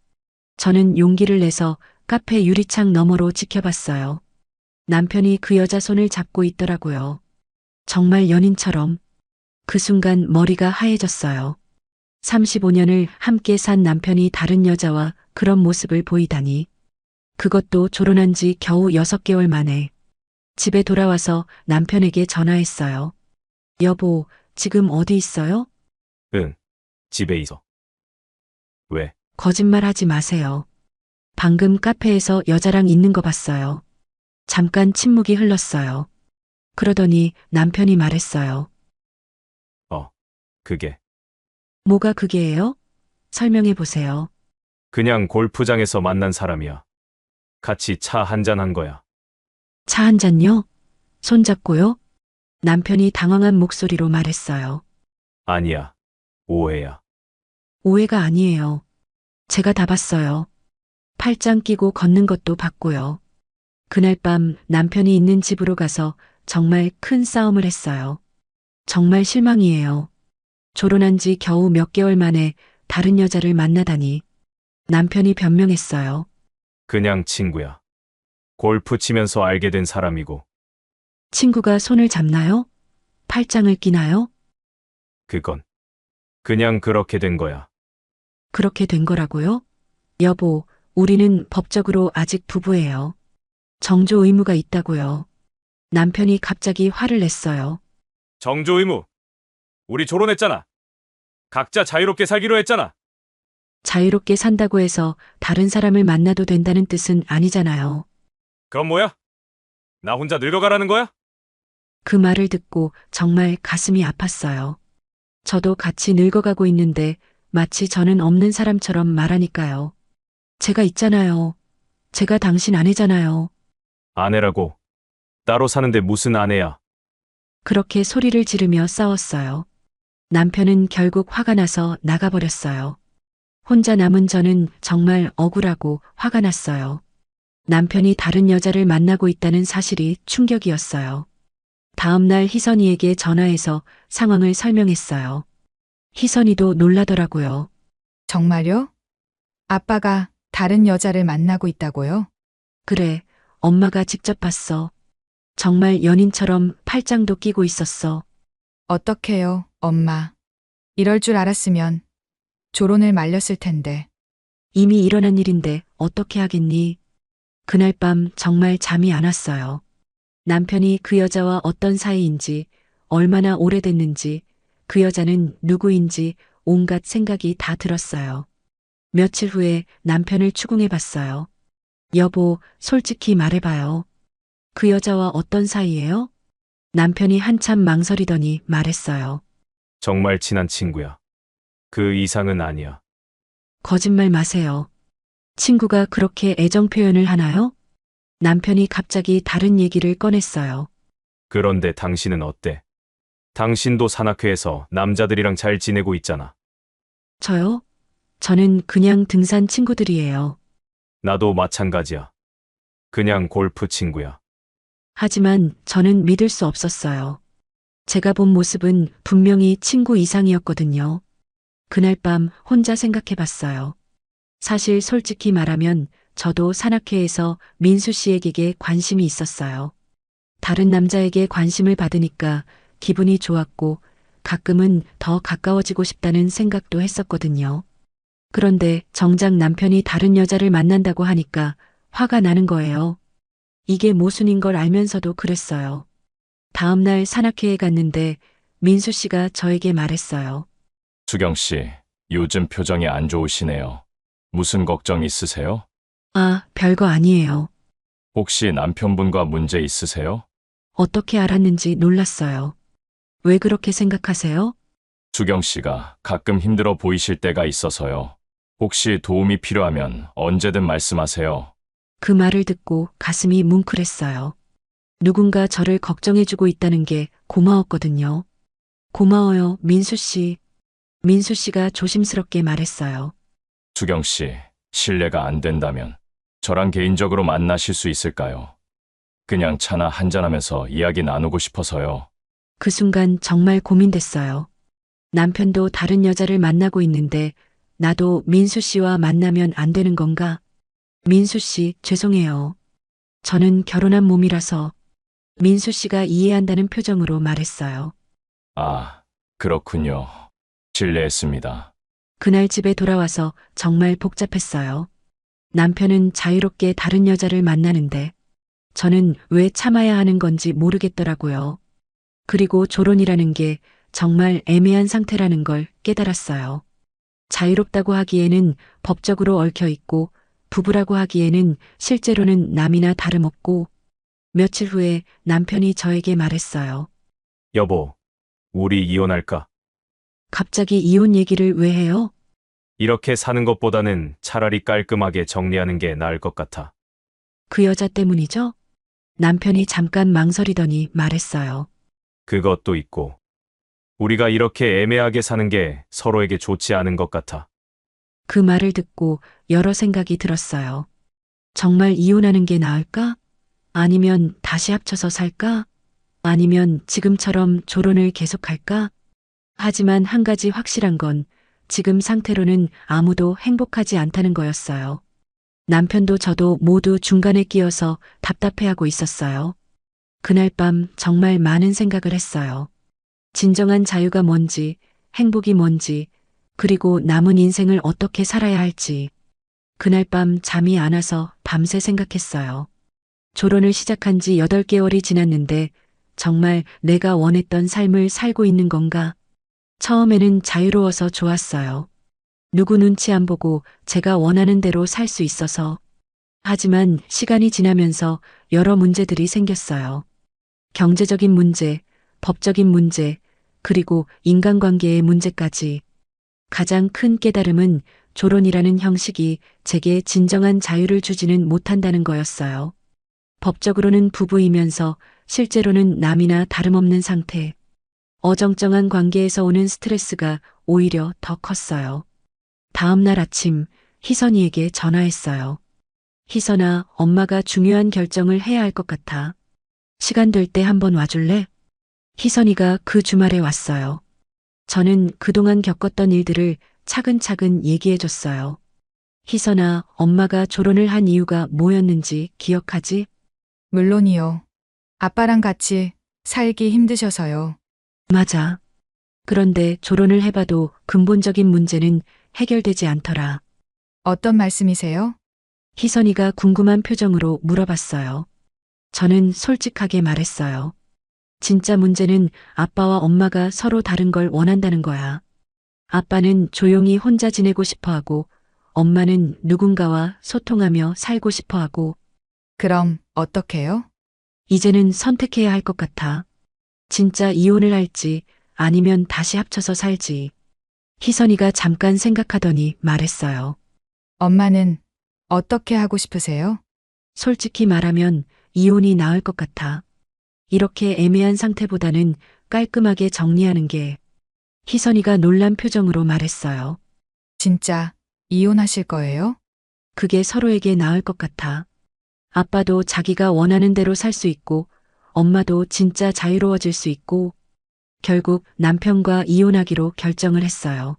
[SPEAKER 1] 저는 용기를 내서 카페 유리창 너머로 지켜봤어요. 남편이 그 여자 손을 잡고 있더라고요. 정말 연인처럼. 그 순간 머리가 하얘졌어요. 35년을 함께 산 남편이 다른 여자와 그런 모습을 보이다니. 그것도 졸혼한 지 겨우 6개월 만에. 집에 돌아와서 남편에게 전화했어요. 여보, 지금 어디 있어요?
[SPEAKER 2] 응, 집에 있어. 왜?
[SPEAKER 1] 거짓말 하지 마세요. 방금 카페에서 여자랑 있는 거 봤어요. 잠깐 침묵이 흘렀어요. 그러더니 남편이 말했어요.
[SPEAKER 2] 그게.
[SPEAKER 1] 뭐가 그게예요? 설명해 보세요.
[SPEAKER 2] 그냥 골프장에서 만난 사람이야. 같이 차 한잔 한 거야.
[SPEAKER 1] 차 한 잔요? 손잡고요? 남편이 당황한 목소리로 말했어요.
[SPEAKER 2] 아니야. 오해야.
[SPEAKER 1] 오해가 아니에요. 제가 다 봤어요. 팔짱 끼고 걷는 것도 봤고요. 그날 밤 남편이 있는 집으로 가서 정말 큰 싸움을 했어요. 정말 실망이에요. 졸혼한 지 겨우 몇 개월 만에 다른 여자를 만나다니. 남편이 변명했어요.
[SPEAKER 2] 그냥 친구야. 골프 치면서 알게 된 사람이고,
[SPEAKER 1] 친구가 손을 잡나요? 팔짱을 끼나요?
[SPEAKER 2] 그건. 그냥 그렇게 된 거야.
[SPEAKER 1] 그렇게 된 거라고요? 여보, 우리는 법적으로 아직 부부예요. 정조 의무가 있다고요. 남편이 갑자기 화를 냈어요.
[SPEAKER 2] 정조 의무. 우리 졸혼했잖아. 각자 자유롭게 살기로 했잖아.
[SPEAKER 1] 자유롭게 산다고 해서 다른 사람을 만나도 된다는 뜻은 아니잖아요.
[SPEAKER 2] 그럼 뭐야? 나 혼자 늙어가라는 거야?
[SPEAKER 1] 그 말을 듣고 정말 가슴이 아팠어요. 저도 같이 늙어가고 있는데 마치 저는 없는 사람처럼 말하니까요. 제가 있잖아요. 제가 당신 아내잖아요.
[SPEAKER 2] 아내라고. 따로 사는데 무슨 아내야?
[SPEAKER 1] 그렇게 소리를 지르며 싸웠어요. 남편은 결국 화가 나서 나가버렸어요. 혼자 남은 저는 정말 억울하고 화가 났어요. 남편이 다른 여자를 만나고 있다는 사실이 충격이었어요. 다음 날 희선이에게 전화해서 상황을 설명했어요. 희선이도 놀라더라고요.
[SPEAKER 6] 정말요? 아빠가 다른 여자를 만나고 있다고요?
[SPEAKER 1] 그래, 엄마가 직접 봤어. 정말 연인처럼 팔짱도 끼고 있었어.
[SPEAKER 6] 어떡해요, 엄마. 이럴 줄 알았으면 조론을 말렸을 텐데.
[SPEAKER 1] 이미 일어난 일인데 어떻게 하겠니? 그날 밤 정말 잠이 안 왔어요. 남편이 그 여자와 어떤 사이인지, 얼마나 오래됐는지, 그 여자는 누구인지 온갖 생각이 다 들었어요. 며칠 후에 남편을 추궁해 봤어요. 여보, 솔직히 말해봐요. 그 여자와 어떤 사이예요? 남편이 한참 망설이더니 말했어요.
[SPEAKER 2] 정말 친한 친구야. 그 이상은 아니야.
[SPEAKER 1] 거짓말 마세요. 친구가 그렇게 애정 표현을 하나요? 남편이 갑자기 다른 얘기를 꺼냈어요.
[SPEAKER 2] 그런데 당신은 어때? 당신도 산악회에서 남자들이랑 잘 지내고 있잖아.
[SPEAKER 1] 저요? 저는 그냥 등산 친구들이에요.
[SPEAKER 2] 나도 마찬가지야. 그냥 골프 친구야.
[SPEAKER 1] 하지만 저는 믿을 수 없었어요. 제가 본 모습은 분명히 친구 이상이었거든요. 그날 밤 혼자 생각해 봤어요. 사실 솔직히 말하면 저도 산악회에서 민수 씨에게 관심이 있었어요. 다른 남자에게 관심을 받으니까 기분이 좋았고 가끔은 더 가까워지고 싶다는 생각도 했었거든요. 그런데 정작 남편이 다른 여자를 만난다고 하니까 화가 나는 거예요. 이게 모순인 걸 알면서도 그랬어요. 다음 날 산악회에 갔는데 민수 씨가 저에게 말했어요.
[SPEAKER 4] 수경 씨, 요즘 표정이 안 좋으시네요. 무슨 걱정 있으세요?
[SPEAKER 1] 아, 별거 아니에요.
[SPEAKER 4] 혹시 남편분과 문제 있으세요?
[SPEAKER 1] 어떻게 알았는지 놀랐어요. 왜 그렇게 생각하세요?
[SPEAKER 4] 수경 씨가 가끔 힘들어 보이실 때가 있어서요. 혹시 도움이 필요하면 언제든 말씀하세요.
[SPEAKER 1] 그 말을 듣고 가슴이 뭉클했어요. 누군가 저를 걱정해주고 있다는 게 고마웠거든요. 고마워요, 민수 씨. 민수 씨가 조심스럽게 말했어요.
[SPEAKER 4] 수경 씨, 실례가 안 된다면 저랑 개인적으로 만나실 수 있을까요? 그냥 차나 한잔하면서 이야기 나누고 싶어서요.
[SPEAKER 1] 그 순간 정말 고민됐어요. 남편도 다른 여자를 만나고 있는데 나도 민수 씨와 만나면 안 되는 건가? 민수 씨, 죄송해요. 저는 결혼한 몸이라서 민수 씨가 이해한다는 표정으로 말했어요.
[SPEAKER 4] 아, 그렇군요. 실례했습니다.
[SPEAKER 1] 그날 집에 돌아와서 정말 복잡했어요. 남편은 자유롭게 다른 여자를 만나는데 저는 왜 참아야 하는 건지 모르겠더라고요. 그리고 조론이라는 게 정말 애매한 상태라는 걸 깨달았어요. 자유롭다고 하기에는 법적으로 얽혀 있고 부부라고 하기에는 실제로는 남이나 다름없고 며칠 후에 남편이 저에게 말했어요.
[SPEAKER 2] 여보, 우리 이혼할까?
[SPEAKER 1] 갑자기 이혼 얘기를 왜 해요?
[SPEAKER 2] 이렇게 사는 것보다는 차라리 깔끔하게 정리하는 게 나을 것 같아.
[SPEAKER 1] 그 여자 때문이죠? 남편이 잠깐 망설이더니 말했어요.
[SPEAKER 2] 그것도 있고. 우리가 이렇게 애매하게 사는 게 서로에게 좋지 않은 것 같아.
[SPEAKER 1] 그 말을 듣고 여러 생각이 들었어요. 정말 이혼하는 게 나을까? 아니면 다시 합쳐서 살까? 아니면 지금처럼 조론을 계속할까? 하지만 한 가지 확실한 건 지금 상태로는 아무도 행복하지 않다는 거였어요. 남편도 저도 모두 중간에 끼어서 답답해하고 있었어요. 그날 밤 정말 많은 생각을 했어요. 진정한 자유가 뭔지, 행복이 뭔지, 그리고 남은 인생을 어떻게 살아야 할지. 그날 밤 잠이 안 와서 밤새 생각했어요. 조론을 시작한 지 8개월이 지났는데 정말 내가 원했던 삶을 살고 있는 건가? 처음에는 자유로워서 좋았어요. 누구 눈치 안 보고 제가 원하는 대로 살 수 있어서. 하지만 시간이 지나면서 여러 문제들이 생겼어요. 경제적인 문제, 법적인 문제, 그리고 인간관계의 문제까지. 가장 큰 깨달음은 조론이라는 형식이 제게 진정한 자유를 주지는 못한다는 거였어요. 법적으로는 부부이면서 실제로는 남이나 다름없는 상태. 어정쩡한 관계에서 오는 스트레스가 오히려 더 컸어요. 다음 날 아침 희선이에게 전화했어요. 희선아, 엄마가 중요한 결정을 해야 할 것 같아. 시간 될 때 한번 와줄래? 희선이가 그 주말에 왔어요. 저는 그동안 겪었던 일들을 차근차근 얘기해줬어요. 희선아, 엄마가 조론을 한 이유가 뭐였는지 기억하지?
[SPEAKER 6] 물론이요. 아빠랑 같이 살기 힘드셔서요.
[SPEAKER 1] 맞아. 그런데 조론을 해봐도 근본적인 문제는 해결되지 않더라.
[SPEAKER 6] 어떤 말씀이세요?
[SPEAKER 1] 희선이가 궁금한 표정으로 물어봤어요. 저는 솔직하게 말했어요. 진짜 문제는 아빠와 엄마가 서로 다른 걸 원한다는 거야. 아빠는 조용히 혼자 지내고 싶어 하고, 엄마는 누군가와 소통하며 살고 싶어 하고,
[SPEAKER 6] 그럼 어떻게요?
[SPEAKER 1] 이제는 선택해야 할 것 같아. 진짜 이혼을 할지 아니면 다시 합쳐서 살지. 희선이가 잠깐 생각하더니 말했어요.
[SPEAKER 6] 엄마는 어떻게 하고 싶으세요?
[SPEAKER 1] 솔직히 말하면 이혼이 나을 것 같아. 이렇게 애매한 상태보다는 깔끔하게 정리하는 게. 희선이가 놀란 표정으로 말했어요.
[SPEAKER 6] 진짜 이혼하실 거예요?
[SPEAKER 1] 그게 서로에게 나을 것 같아. 아빠도 자기가 원하는 대로 살 수 있고, 엄마도 진짜 자유로워질 수 있고, 결국 남편과 이혼하기로 결정을 했어요.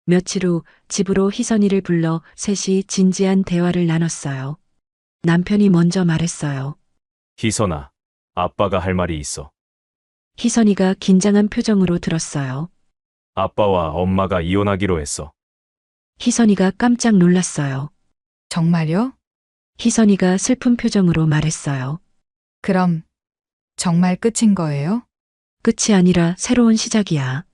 [SPEAKER 1] 며칠 후 집으로 희선이를 불러 셋이 진지한 대화를 나눴어요. 남편이 먼저 말했어요.
[SPEAKER 2] 희선아, 아빠가 할 말이 있어.
[SPEAKER 1] 희선이가 긴장한 표정으로 들었어요.
[SPEAKER 2] 아빠와 엄마가 이혼하기로 했어.
[SPEAKER 1] 희선이가 깜짝 놀랐어요.
[SPEAKER 6] 정말요?
[SPEAKER 1] 희선이가 슬픈 표정으로 말했어요.
[SPEAKER 6] 그럼 정말 끝인 거예요?
[SPEAKER 1] 끝이 아니라 새로운 시작이야.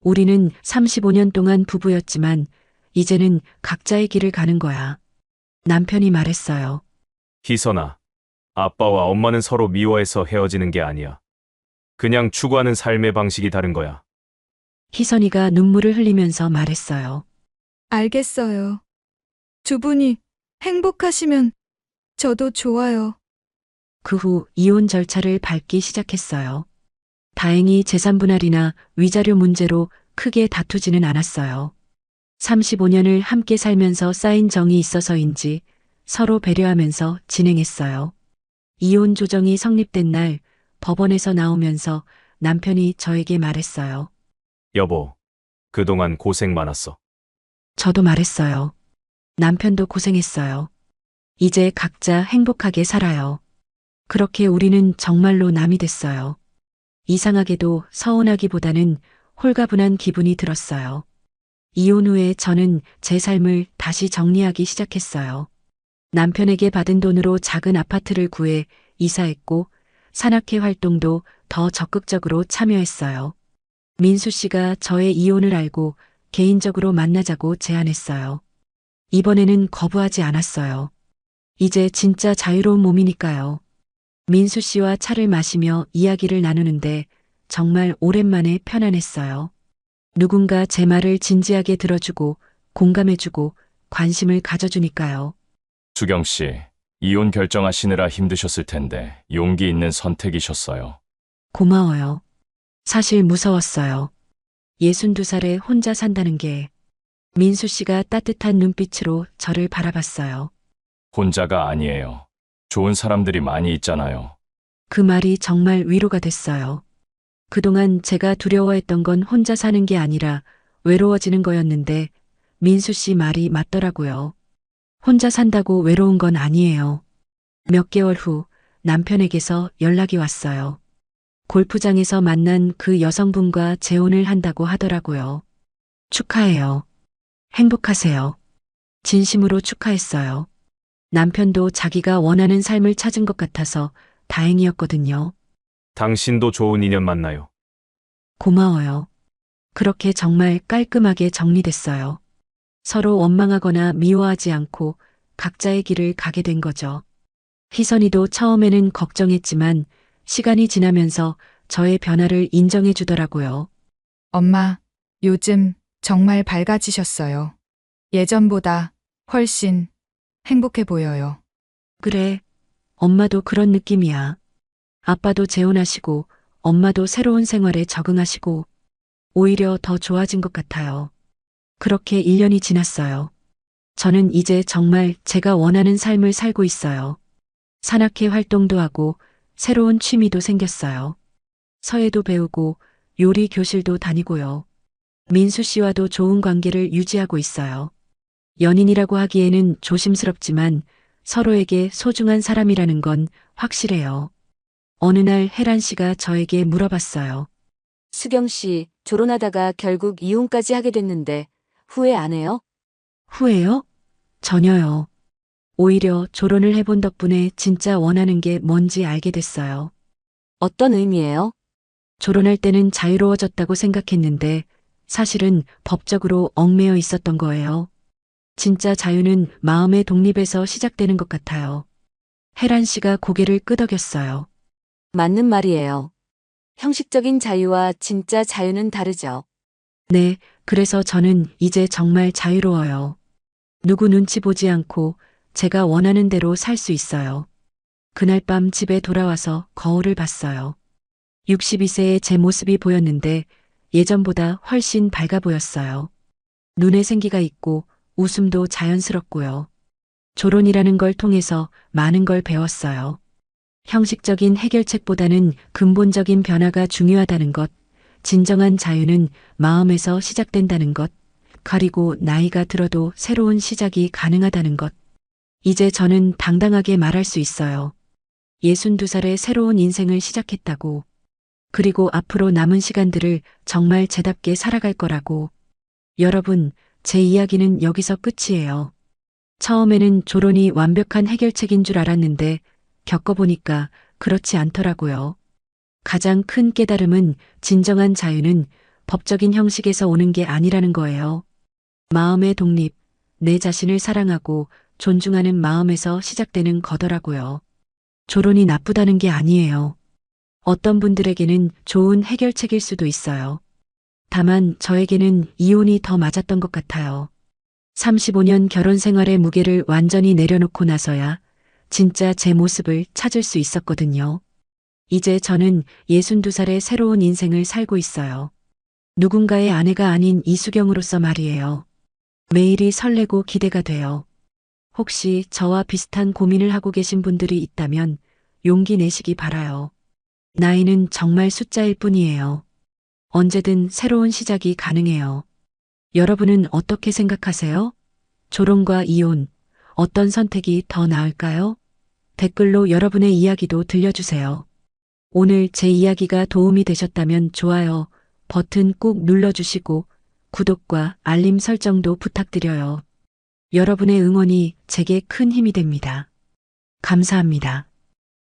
[SPEAKER 1] 우리는 35년 동안 부부였지만 이제는 각자의 길을 가는 거야. 남편이 말했어요.
[SPEAKER 2] 희선아, 아빠와 엄마는 서로 미워해서 헤어지는 게 아니야. 그냥 추구하는 삶의 방식이 다른 거야.
[SPEAKER 1] 희선이가 눈물을 흘리면서 말했어요.
[SPEAKER 6] 알겠어요. 두 분이 행복하시면 저도 좋아요.
[SPEAKER 1] 그 후 이혼 절차를 밟기 시작했어요. 다행히 재산 분할이나 위자료 문제로 크게 다투지는 않았어요. 35년을 함께 살면서 쌓인 정이 있어서인지 서로 배려하면서 진행했어요. 이혼 조정이 성립된 날 법원에서 나오면서 남편이 저에게 말했어요.
[SPEAKER 2] 여보, 그동안 고생 많았어.
[SPEAKER 1] 저도 말했어요. 남편도 고생했어요. 이제 각자 행복하게 살아요. 그렇게 우리는 정말로 남이 됐어요. 이상하게도 서운하기보다는 홀가분한 기분이 들었어요. 이혼 후에 저는 제 삶을 다시 정리하기 시작했어요. 남편에게 받은 돈으로 작은 아파트를 구해 이사했고 산악회 활동도 더 적극적으로 참여했어요. 민수 씨가 저의 이혼을 알고 개인적으로 만나자고 제안했어요. 이번에는 거부하지 않았어요. 이제 진짜 자유로운 몸이니까요. 민수 씨와 차를 마시며 이야기를 나누는데 정말 오랜만에 편안했어요. 누군가 제 말을 진지하게 들어주고 공감해주고 관심을 가져주니까요.
[SPEAKER 4] 수경 씨, 이혼 결정하시느라 힘드셨을 텐데 용기 있는 선택이셨어요.
[SPEAKER 1] 고마워요. 사실 무서웠어요. 62살에 혼자 산다는 게. 민수 씨가 따뜻한 눈빛으로 저를 바라봤어요.
[SPEAKER 4] 혼자가 아니에요. 좋은 사람들이 많이 있잖아요.
[SPEAKER 1] 그 말이 정말 위로가 됐어요. 그동안 제가 두려워했던 건 혼자 사는 게 아니라 외로워지는 거였는데 민수 씨 말이 맞더라고요. 혼자 산다고 외로운 건 아니에요. 몇 개월 후 남편에게서 연락이 왔어요. 골프장에서 만난 그 여성분과 재혼을 한다고 하더라고요. 축하해요. 행복하세요. 진심으로 축하했어요. 남편도 자기가 원하는 삶을 찾은 것 같아서 다행이었거든요.
[SPEAKER 2] 당신도 좋은 인연 만나요.
[SPEAKER 1] 고마워요. 그렇게 정말 깔끔하게 정리됐어요. 서로 원망하거나 미워하지 않고 각자의 길을 가게 된 거죠. 희선이도 처음에는 걱정했지만 시간이 지나면서 저의 변화를 인정해 주더라고요.
[SPEAKER 6] 엄마, 요즘 정말 밝아지셨어요. 예전보다 훨씬 행복해 보여요.
[SPEAKER 1] 그래, 엄마도 그런 느낌이야. 아빠도 재혼하시고 엄마도 새로운 생활에 적응하시고 오히려 더 좋아진 것 같아요. 그렇게 1년이 지났어요. 저는 이제 정말 제가 원하는 삶을 살고 있어요. 산악회 활동도 하고 새로운 취미도 생겼어요. 서예도 배우고 요리 교실도 다니고요. 민수 씨와도 좋은 관계를 유지하고 있어요. 연인이라고 하기에는 조심스럽지만 서로에게 소중한 사람이라는 건 확실해요. 어느 날 혜란 씨가 저에게 물어봤어요.
[SPEAKER 5] 수경 씨, 결혼하다가 결국 이혼까지 하게 됐는데 후회 안 해요?
[SPEAKER 1] 후회요? 전혀요. 오히려 조론을 해본 덕분에 진짜 원하는 게 뭔지 알게 됐어요.
[SPEAKER 5] 어떤 의미예요?
[SPEAKER 1] 조론할 때는 자유로워졌다고 생각했는데 사실은 법적으로 얽매여 있었던 거예요. 진짜 자유는 마음의 독립에서 시작되는 것 같아요. 혜란 씨가 고개를 끄덕였어요.
[SPEAKER 5] 맞는 말이에요. 형식적인 자유와 진짜 자유는 다르죠.
[SPEAKER 1] 네, 그래서 저는 이제 정말 자유로워요. 누구 눈치 보지 않고 제가 원하는 대로 살 수 있어요. 그날 밤 집에 돌아와서 거울을 봤어요. 62세의 제 모습이 보였는데 예전보다 훨씬 밝아 보였어요. 눈에 생기가 있고 웃음도 자연스럽고요. 조론이라는 걸 통해서 많은 걸 배웠어요. 형식적인 해결책보다는 근본적인 변화가 중요하다는 것, 진정한 자유는 마음에서 시작된다는 것, 그리고 나이가 들어도 새로운 시작이 가능하다는 것. 이제 저는 당당하게 말할 수 있어요. 62살의 새로운 인생을 시작했다고. 그리고 앞으로 남은 시간들을 정말 제답게 살아갈 거라고. 여러분, 제 이야기는 여기서 끝이에요. 처음에는 조론이 완벽한 해결책인 줄 알았는데 겪어보니까 그렇지 않더라고요. 가장 큰 깨달음은 진정한 자유는 법적인 형식에서 오는 게 아니라는 거예요. 마음의 독립, 내 자신을 사랑하고 존중하는 마음에서 시작되는 거더라고요. 조론이 나쁘다는 게 아니에요. 어떤 분들에게는 좋은 해결책일 수도 있어요. 다만 저에게는 이혼이 더 맞았던 것 같아요. 35년 결혼 생활의 무게를 완전히 내려놓고 나서야 진짜 제 모습을 찾을 수 있었거든요. 이제 저는 62살의 새로운 인생을 살고 있어요. 누군가의 아내가 아닌 이수경으로서 말이에요. 매일이 설레고 기대가 돼요. 혹시 저와 비슷한 고민을 하고 계신 분들이 있다면 용기 내시기 바라요. 나이는 정말 숫자일 뿐이에요. 언제든 새로운 시작이 가능해요. 여러분은 어떻게 생각하세요? 조론과 이혼, 어떤 선택이 더 나을까요? 댓글로 여러분의 이야기도 들려주세요. 오늘 제 이야기가 도움이 되셨다면 좋아요 버튼 꾹 눌러주시고 구독과 알림 설정도 부탁드려요. 여러분의 응원이 제게 큰 힘이 됩니다. 감사합니다.